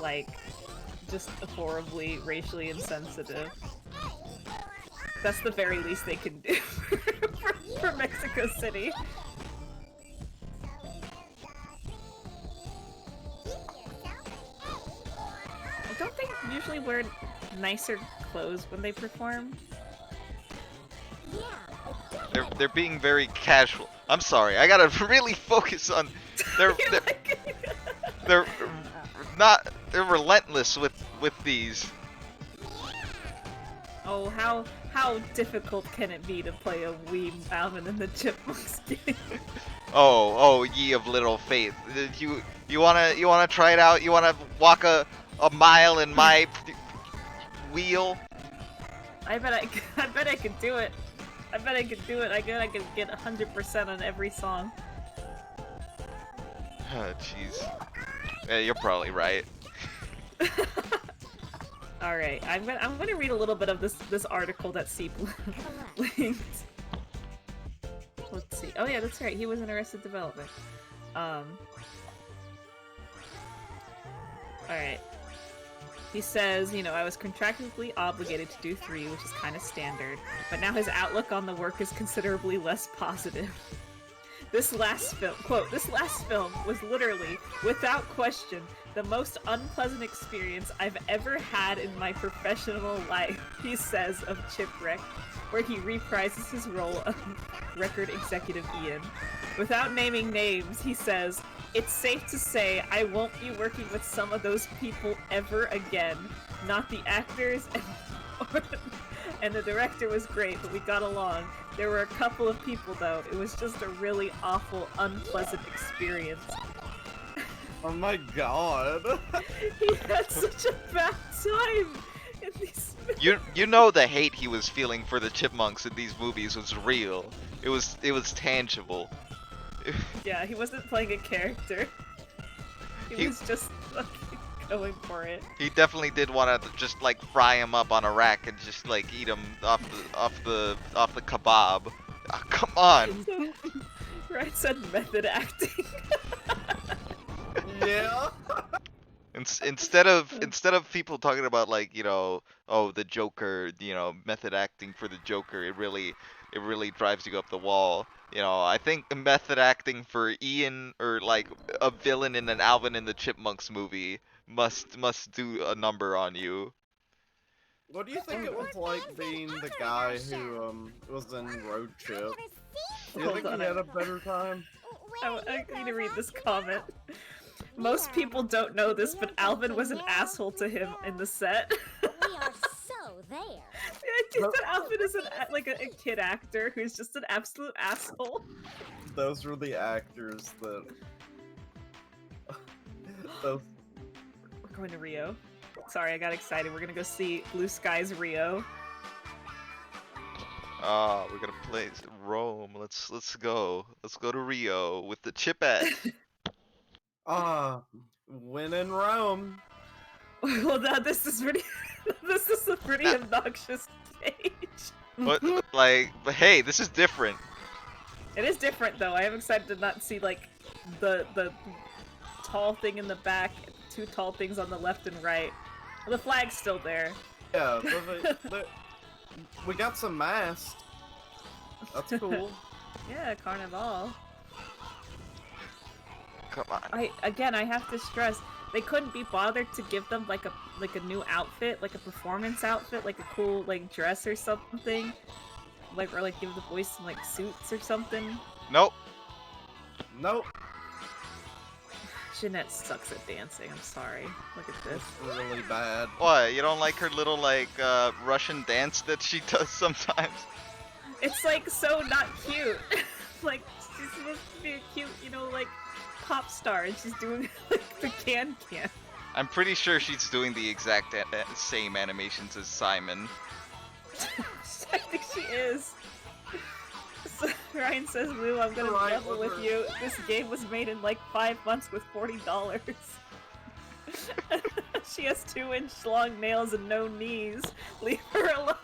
like just horribly racially insensitive. That's the very least they can do for Mexico City. Don't they usually wear nicer clothes when they perform? They're being very casual. I'm sorry. I gotta really focus on. They're they're not. They're relentless with these. Oh, how difficult can it be to play a wee Alvin and the Chipmunks game? Oh, ye of little faith. You wanna try it out? You wanna walk a mile in my wheel? I bet I could do it. I bet I could do it. I could get 100% on every song. Oh, jeez. Yeah, you're probably right. All right, I'm gonna read a little bit of this article that Seep linked. Let's see. Oh yeah, that's right. He was in Arrested Development. All right. He says, I was contractually obligated to do 3, which is kind of standard, but now his outlook on the work is considerably less positive. This last film was literally, without question, the most unpleasant experience I've ever had in my professional life, he says of Chipwreck, where he reprises his role of record executive Ian. Without naming names, he says, "It's safe to say I won't be working with some of those people ever again. Not the actors and the director was great, but we got along. There were a couple of people though. It was just a really awful, unpleasant experience." Oh my god. Oh, He had such a bad time in these You know the hate he was feeling for the Chipmunks in these movies was real. It was tangible. Yeah, he wasn't playing a character. He He- was just fucking going for it. He definitely did want to just like fry him up on a rack and just like eat him off the kebab. Oh, come on. Right, said method acting. Yeah. Instead of people talking about like oh the Joker, method acting for the Joker, it really drives you up the wall. I think method acting for Ian or like a villain in an Alvin and the Chipmunks movie must do a number on you. What do you think it was like being the guy who was in Road Trip? Do you Hold think on, he had a better time? I need to read this comment. Most people don't know this, but Alvin was an asshole to him in the set. We are so there. I think that Alvin is a kid actor who's just an absolute asshole. Those were the actors that. Those. We're going to Rio. Sorry, I got excited. We're gonna go see Blue Skies Rio. Ah, we're gonna play Rome. Let's go. Let's go to Rio with the Chipette. When in Rome. Well, now this is pretty. This is a pretty obnoxious stage. But like, but hey, this is different. It is different though. I am excited to not see like the tall thing in the back, two tall things on the left and right. The flag's still there. Yeah, we got some masks. That's cool. Yeah, Carnival. Come on. I have to stress, they couldn't be bothered to give them like a new outfit, like a performance outfit, like a cool like dress or something, or give the boys some like suits or something. Nope. Nope. Jeanette sucks at dancing. I'm sorry. Look at this. It's really bad. What? You don't like her little like Russian dance that she does sometimes? It's like so not cute. Like she's supposed to be a cute, like pop star, and she's doing like the can. I'm pretty sure she's doing the exact same animations as Simon. I think she is. So, Ryan says, Lou, I'm gonna level with you. This game was made in like 5 months with $40. She has 2-inch long nails and no knees. Leave her alone.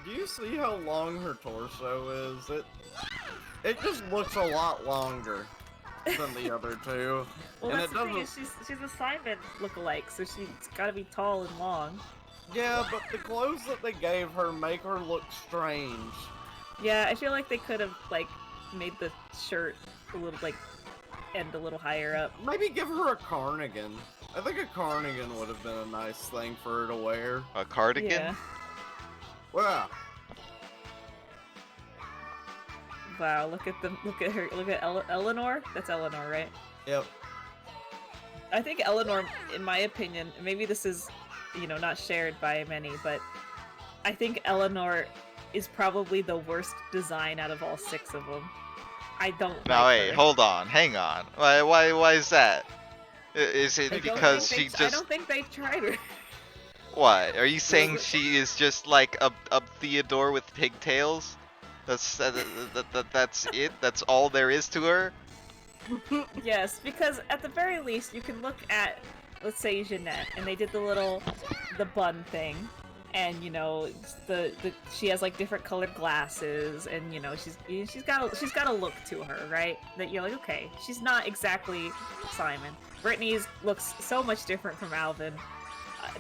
Do you see how long her torso is? It just looks a lot longer than the other two. Well, and that's it the thing doesn't. is she's a Simon lookalike, so she's gotta be tall and long. Yeah, but the clothes that they gave her make her look strange. Yeah, I feel like they could have like made the shirt a little end a little higher up. Maybe give her a cardigan. I think a cardigan would have been a nice thing for her to wear. A cardigan? Yeah. Wow. Wow, look at her. Look at Eleanor. That's Eleanor, right? Yep. I think Eleanor, in my opinion, maybe this is, not shared by many, but I think Eleanor is probably the worst design out of all 6 of them. I don't. Now like wait, her. hold on, hang on. Why is that? Is it because she just? I don't think they tried her. What? Are you saying she is just like a Theodore with pigtails? That's it. That's all there is to her. Yes, because at the very least, you can look at, let's say, Jeanette, and they did the bun thing, and she has like different colored glasses, and she's got a look to her, right? That you're like, okay, she's not exactly Simon. Brittany's looks so much different from Alvin.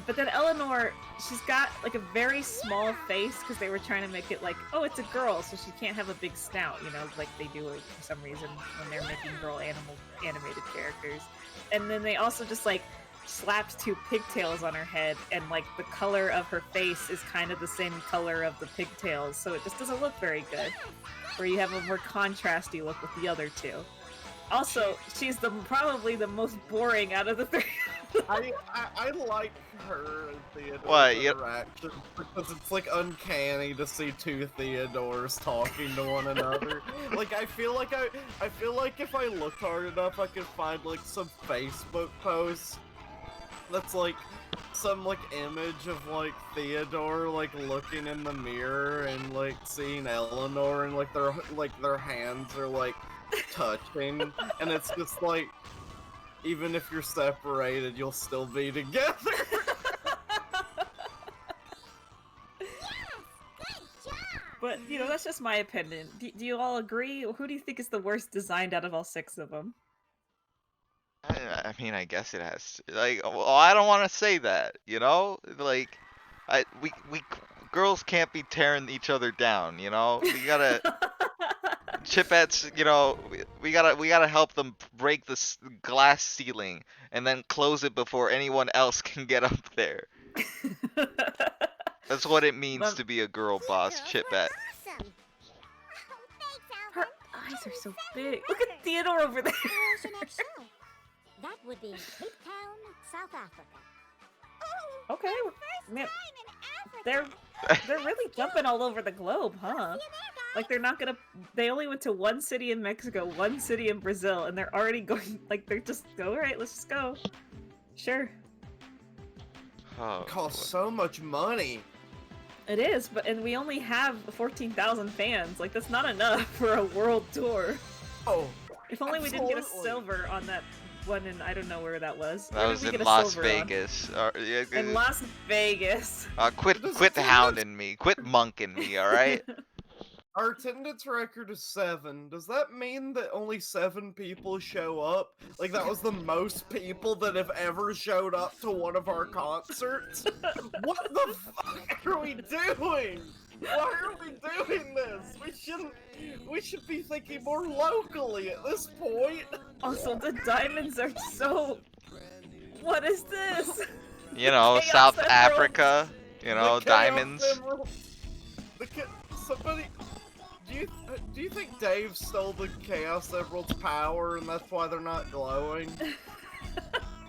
But then Eleanor, she's got like a very small face because they were trying to make it like, oh, it's a girl, so she can't have a big snout, like they do for some reason when they're making girl animated characters. And then they also just like slapped 2 pigtails on her head, and like the color of her face is kind of the same color of the pigtails, so it just doesn't look very good. Where you have a more contrasty look with the other 2. Also, she's probably the most boring out of the 3. I like her and Theodore's What, interaction because it's like uncanny to see 2 Theodores talking to one another. Like I feel like if I looked hard enough, I could find like some Facebook posts that's like some like image of like Theodore like looking in the mirror and like seeing Eleanor, and like their hands are like touching, and it's just like, even if you're separated, you'll still be together. But, that's just my opinion. Do you all agree? Who do you think is the worst designed out of all 6 of them? I mean, I guess it has to, like. Well, I don't want to say that, Like, we girls can't be tearing each other down, We gotta. Chipettes, we gotta help them break the glass ceiling and then close it before anyone else can get up there. That's what it means to be a girl boss, Chipette. Awesome. Oh, thanks, Her Alvin. eyes are so big. Look at Theodore over there. Where's your next show? That would be Cape Town, South Africa. Oh, Okay, man, time in Africa. they're really jumping all over the globe, huh? Like they're not gonna. They only went to one city in Mexico, one city in Brazil, and they're already going. Like they're just all right. Let's just go. Sure, Oh, It costs so much money. it is. But and we only have 14,000 fans. Like that's not enough for a world tour. Oh, If only we didn't get a absolutely. silver on that one, and I don't know where that was. that Where did was we in get a Las silver on? Vegas. In Las Vegas. Quit Does quit attendance- hounding me. Quit monking me, alright? Our attendance record is 7. Does that mean that only 7 people show up? Like that was the most people that have ever showed up to one of our concerts? What the fuck are we doing? Why are we doing this? We should be thinking more locally at this point. Also, the diamonds are so. What is this? You know, Chaos South Emeralds. Africa, you know, The Chaos diamonds. Emerald- Somebody, do you think Dave stole the Chaos Emerald's power and that's why they're not glowing?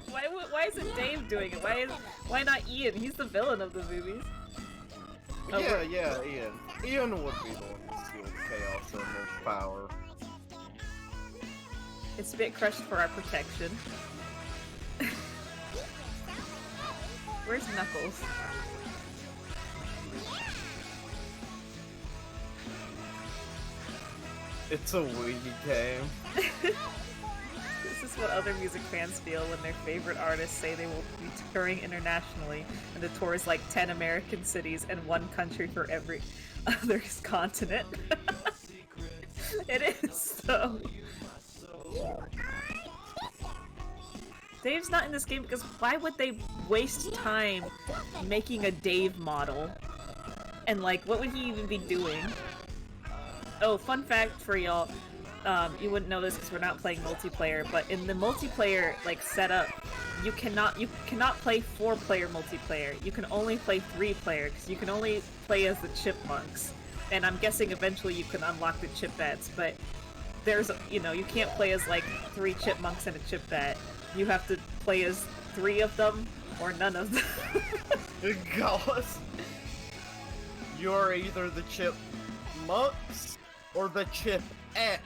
Why isn't Dave doing it? Why not Ian? He's the villain of the movies. Oh, Yeah, Ian. Ian would be the one to steal the Chaos Emerald's power. It's a bit crushed for our protection. Where's Knuckles? It's a Wii game. This is what other music fans feel when their favorite artists say they will be touring internationally, and the tour is like 10 American cities and 1 country for every other continent. It is, though. Dave's not in this game because why would they waste time making a Dave model? And like, what would he even be doing? Oh, fun fact for y'all. You wouldn't know this because we're not playing multiplayer, but in the multiplayer like setup, you cannot play 4-player multiplayer. You can only play 3-player because you can only play as the Chipmunks. And I'm guessing eventually you can unlock the Chip-Bats, but there's, you know, you can't play as like 3 Chipmunks and a Chip-Bat. You have to play as 3 of them or none of them. God. You're either the Chipmunks or the Chip-Ets.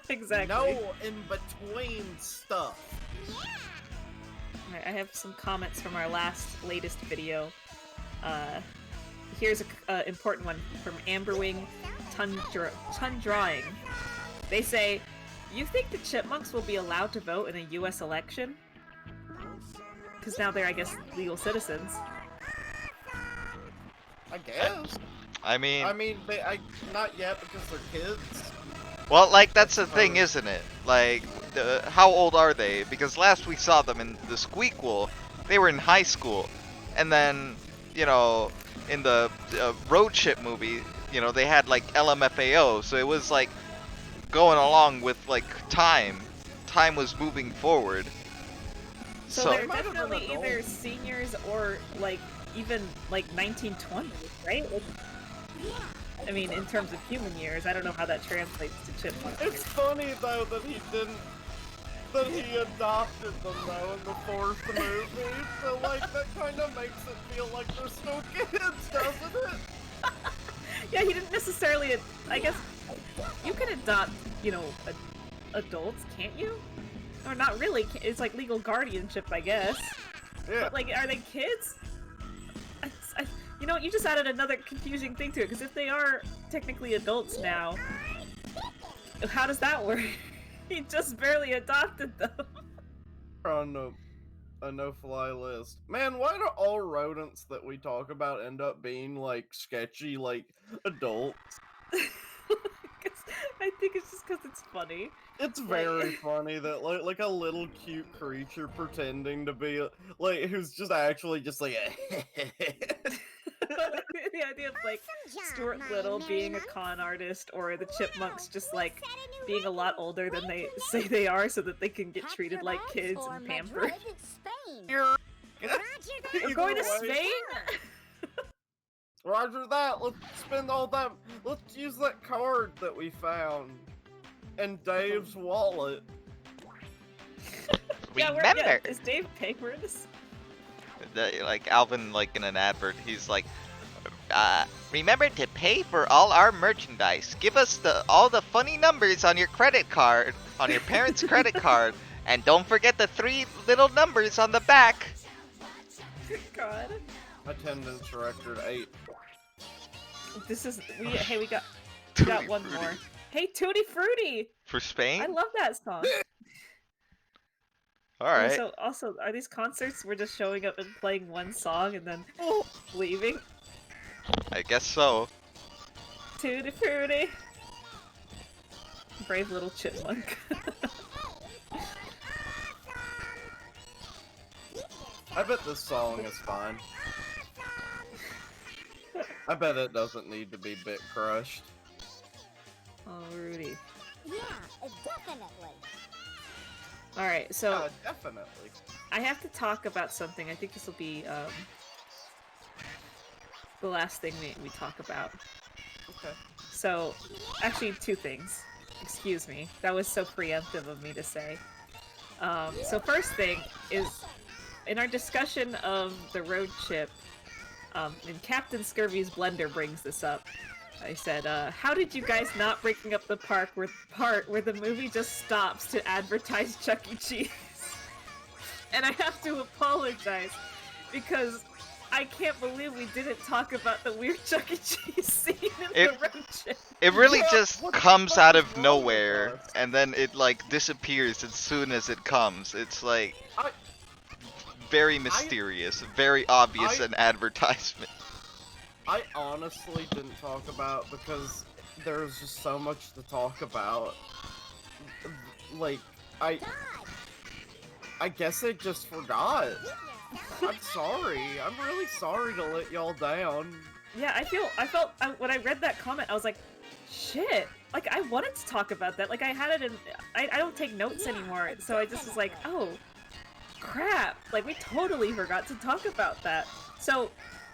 Exactly. No in-between stuff. Alright, I have some comments from our latest video. Here's a important one from Amberwing Tundrawing. They say, "You think the Chipmunks will be allowed to vote in a U.S. election?" Because now they're, I guess, legal citizens. I guess. I mean, not yet because they're kids. well, like, that's the thing, isn't it? Like, how old are they? Because last we saw them in the Speakuel, they were in high school. And then, you know, in the road trip movie, you know, they had, like, LMFAO. So it was, like, going along with, like, time. Time was moving forward. So So, they're Might have been definitely either adults. seniors or, like, even, like, 1920s, right? Like, I mean, in terms of human years, I don't know how that translates to Chipmunks. It's funny though that he adopted them though in the 4th movie. So like that kind of makes it feel like they're still kids, doesn't it? Yeah, he didn't necessarily. I guess you can adopt, you know, adults, can't you? Or not really. It's like legal guardianship, I guess. Yeah. But like, are they kids? You know, you just added another confusing thing to it. Because if they are technically adults now, how does that work? He just barely adopted them. On a no-fly list. Man, why do all rodents that we talk about end up being like sketchy, like adults? I think it's just because it's funny. It's very funny that like a little cute creature pretending to be like who's just actually just like The idea of like Stuart Little being a con artist, or the Chipmunks just like being a lot older than they say they are, so that they can get treated like kids and pampered. Spain. We're going to Spain? Roger that. Let's spend all that. Let's use that card that we found in Dave's wallet. Yeah, Remember, is Dave paying for this? like Alvin, like in an advert, he's like, remember to pay for all our merchandise. Give us all the funny numbers on your credit card, on your parents' credit card, and don't forget the 3 little numbers on the back. God. Attendance record 8. This is hey, we got Tutti one Frutti. more. Hey, Tutti Frutti! For Spain? I love that song. Alright. So also, are these concerts we're just showing up and playing one song and then leaving? I guess so. Tutti Frutti! Brave little chipmunk. I bet this song is fine. I bet it doesn't need to be bit crushed. Oh, Rudy. Yeah, definitely. Alright, so Definitely. I have to talk about something. I think this will be the last thing we talk about. Okay. So, actually, 2 things. Excuse me. That was so preemptive of me to say. So first thing is, in our discussion of the road chip, and Captain Scurvy's Blender brings this up. I said, how did you guys not bring up the part where the movie just stops to advertise Chuck E. Cheese? And I have to apologize, because I can't believe we didn't talk about the weird Chuck E. Cheese scene in the road trip. It really Yeah, just what the comes fuck out is of wrong nowhere, with us? and then it like disappears as soon as it comes. It's like I- very mysterious, very obvious I- an advertisement. I honestly didn't talk about because there's just so much to talk about. Like, I guess I just forgot. I'm sorry. I'm really sorry to let y'all down. Yeah, I felt when I read that comment, I was like, shit. Like, I wanted to talk about that. Like, I had it in. I don't take notes anymore, so I just was like, oh, crap. Like, we totally forgot to talk about that. So,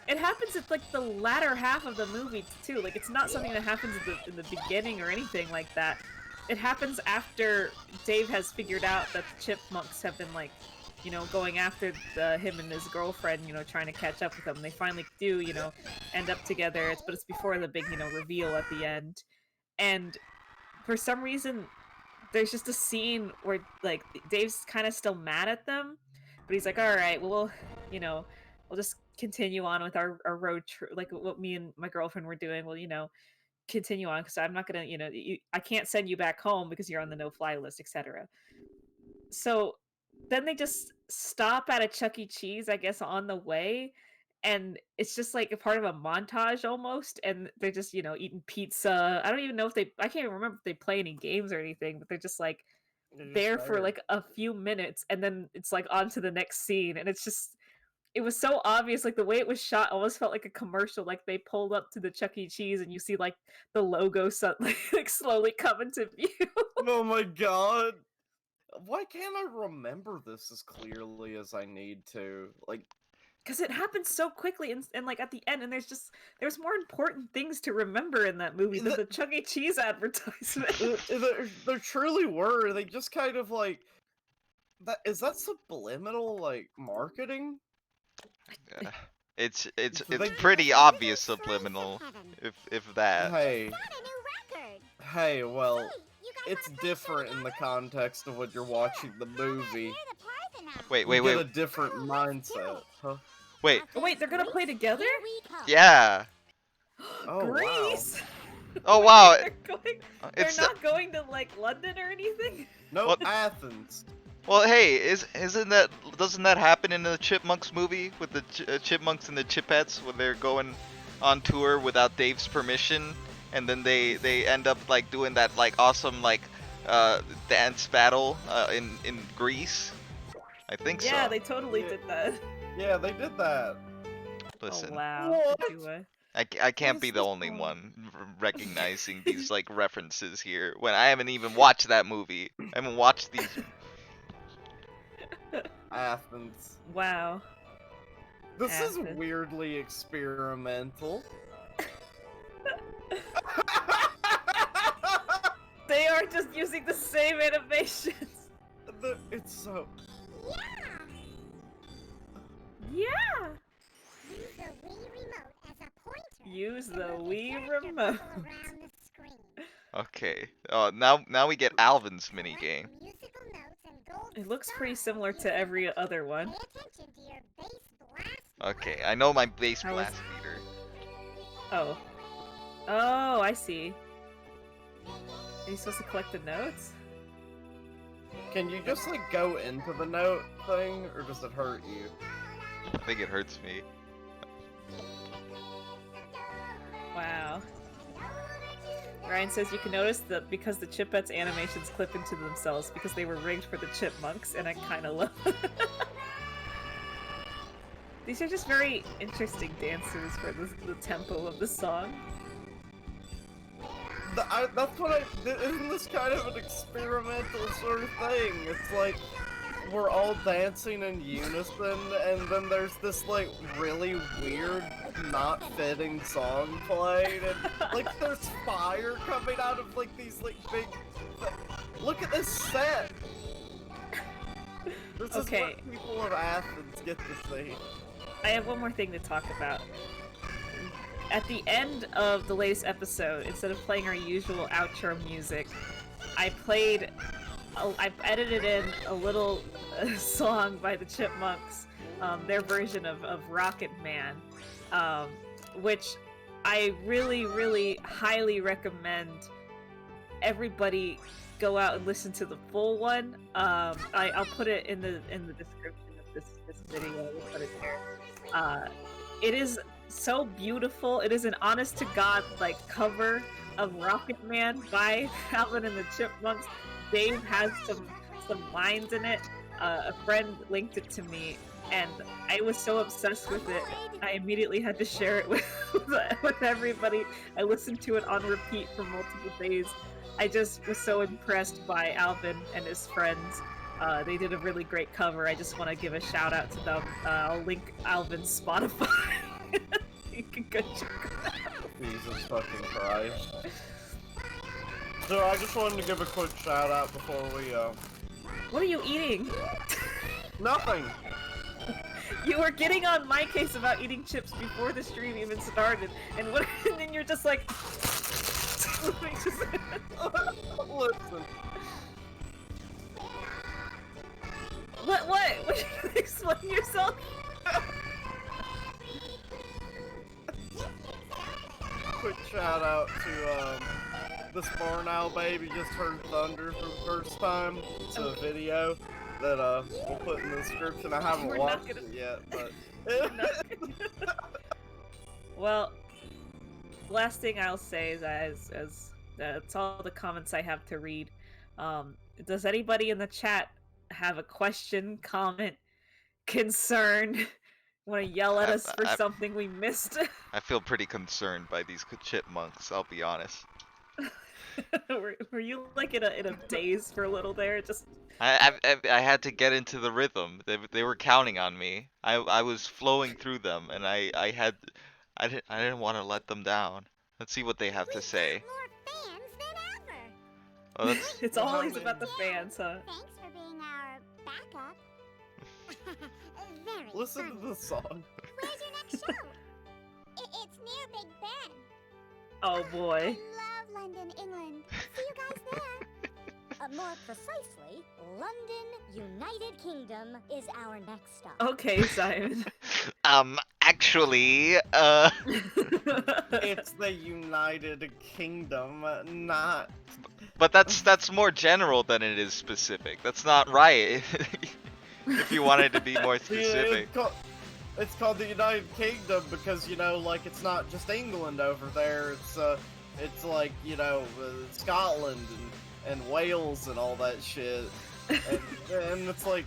it happens at, like, the latter half of the movie, too. Like, it's not something that happens in the beginning or anything like that. It happens after Dave has figured out that the Chipmunks have been, like, you know, going after him and his girlfriend, you know, trying to catch up with them. They finally do, you know, end up together. But it's before the big, you know, reveal at the end. And for some reason, there's just a scene where, like, Dave's kind of still mad at them, but he's like, all right, well, you know, we'll just continue on with our road trip, like what me and my girlfriend were doing. We'll, you know, continue on because I'm not gonna, you know, I can't send you back home because you're on the no-fly list, etc. So then they just stop at a Chuck E. Cheese, I guess, on the way, and it's just like a part of a montage almost, and they're just, you know, eating pizza. I don't even know if I can't even remember if they play any games or anything, but they're just like You're just there for like a few minutes, and then it's like on to the next scene, and it's just, it was so obvious. Like, the way it was shot almost felt like a commercial. Like, they pulled up to the Chuck E. Cheese and you see like the logo like slowly come into view. Oh my god. Why can't I remember this as clearly as I need to? Like, Because it happens so quickly, and like at the end, and there's more important things to remember in that movie than the Chuck E. Cheese advertisement. there truly were. They just kind of like is that subliminal like marketing? Uh, it's They- pretty obvious subliminal, if that. Hey, Got a new record. hey, well, Hey, you guys it's wanna play different in the context of when you're watching the movie. Hear the Parthenon. Wait, You get a wait. different mindset, huh? Wait. Oh, wait, they're gonna play together? Here we come. Yeah. Oh, wow. Greece. Oh wow. They're going. They're It's not going to like London or anything. Nope, What? Athens. well, hey, doesn't that happen in the Chipmunks movie with the Chipmunks and the Chipettes when they're going on tour without Dave's permission, and then they end up like doing that like awesome like dance battle in Greece? I think Yeah, so. they totally did that. Yeah, they did that. Listen, Oh wow. What? Anyway. I can't What be is the this only from? one recognizing these like references here when I haven't even watched that movie. I haven't watched these. Athens. Wow. This is Acid. weirdly experimental. They are just using the same animations. It's so... Yeah. Use the Wii remote as a pointer. Use the To move Wii character remote. bubble around the screen. Okay. Now we get Alvin's mini game. Select musical notes and gold It looks pretty stars similar using to every the- other one. Pay attention to your bass blast Okay, button. I know my bass How is- blast meter. Oh. Oh, I see. Are you supposed to collect the notes? Can you just, like, go into the note thing, or does it hurt you? I think it hurts me. Wow. Ryan says you can notice that because the Chipettes animations clip into themselves because they were rigged for the Chipmunks, and I kind of love it. These are just very interesting dancers for the tempo of the song. That's what isn't this kind of an experimental sort of thing? It's like, we're all dancing in unison, and then there's this, like, really weird, not fitting song played, and, like, there's fire coming out of, like, these, like, big... Look at this set! This Okay. is what people of Athens get to see. I have one more thing to talk about. At the end of the latest episode, instead of playing our usual outro music, I edited in a little song by the Chipmunks, their version of Rocket Man, which I really, really highly recommend everybody go out and listen to the full one. I'll put it in the description of this video. We'll put it there. It is so beautiful. It is an honest to God like cover of Rocket Man by Alvin and the Chipmunks. Dave has some lines in it. A friend linked it to me, and I was so obsessed with it. I immediately had to share it with everybody. I listened to it on repeat for multiple days. I just was so impressed by Alvin and his friends. They did a really great cover. I just want to give a shout out to them. I'll link Alvin's Spotify. You can go check it out. Jesus fucking Christ. So I just wanted to give a quick shout out before we, What are you eating? Nothing! You were getting on my case about eating chips before the stream even started, and then you're just like... Listen. What? Explain yourself? Quick shout out to, this Barn Owl Baby just heard Thunder for the first time. It's a video that, we'll put in the description. I haven't We're not watched gonna- it yet, but... Well, last thing I'll say is as that's all the comments I have to read. Does anybody in the chat have a question, comment, concern? Want to yell at us for something we missed? I feel pretty concerned by these chipmunks, I'll be honest. were you like in a daze for a little there? Just I had to get into the rhythm. They were counting on me. I was flowing through them, and I didn't want to let them down. Let's see what they have to say. More fans than ever. Oh, that's it's always about the fans, huh? Thanks for being our backup. Very Listen to funny. the song. Where's your next show? It's near Big Ben. Oh boy. I love London, England. See you guys there. More precisely, London, United Kingdom is our next stop. Okay, Simon. actually, It's the United Kingdom, not... but that's more general than it is specific. That's not right. If you wanted to be more specific. It's called the United Kingdom because, you know, like, it's not just England over there. It's like, you know, Scotland and Wales and all that shit. And it's like,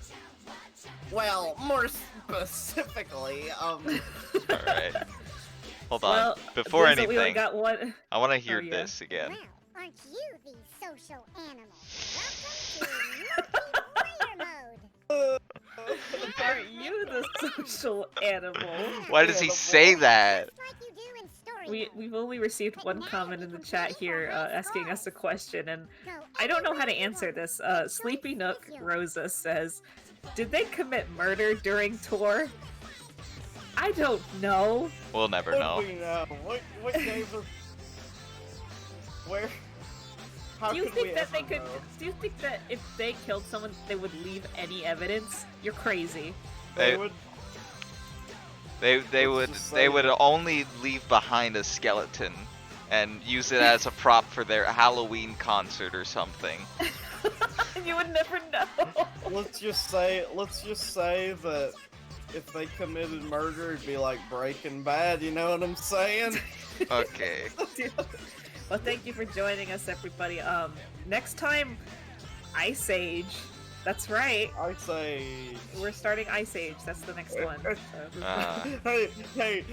well, more specifically, Alright. Hold on. Well, Before Denzel, we only anything, got one. I want to hear yeah. this again. Well, aren't you the social animal? Welcome to multiplayer mode. Aren't you the social animal? Why does he say that? Just like you do in We've only received one comment in the chat here asking us a question, and I don't know how to answer this. Sleepy Nook Rosa says, "Did they commit murder during tour?" I don't know. We'll never What know. do we know? What games are... Where... How Do you could think we that ever they could? know? Do you think that if they killed someone, they would leave any evidence? You're crazy. They They- would... They Let's would just they say would that- only leave behind a skeleton and use it as a prop for their Halloween concert or something. You would never know. Let's just say that if they committed murder, it'd be like Breaking Bad. You know what I'm saying? Okay. Well, thank you for joining us, everybody. Next time, Ice Age. That's right. I say. We're starting Ice Age. That's the next one. So, Hey,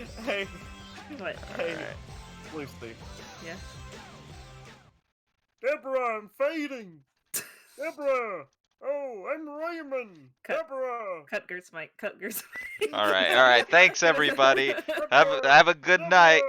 what? Alright. Lucy. Yeah. Deborah, I'm fading. Deborah. Oh, I'm Raymond. Cut. Deborah. Cut Gert's mic. Cut Gert's mic. Alright, thanks everybody. Have a good night.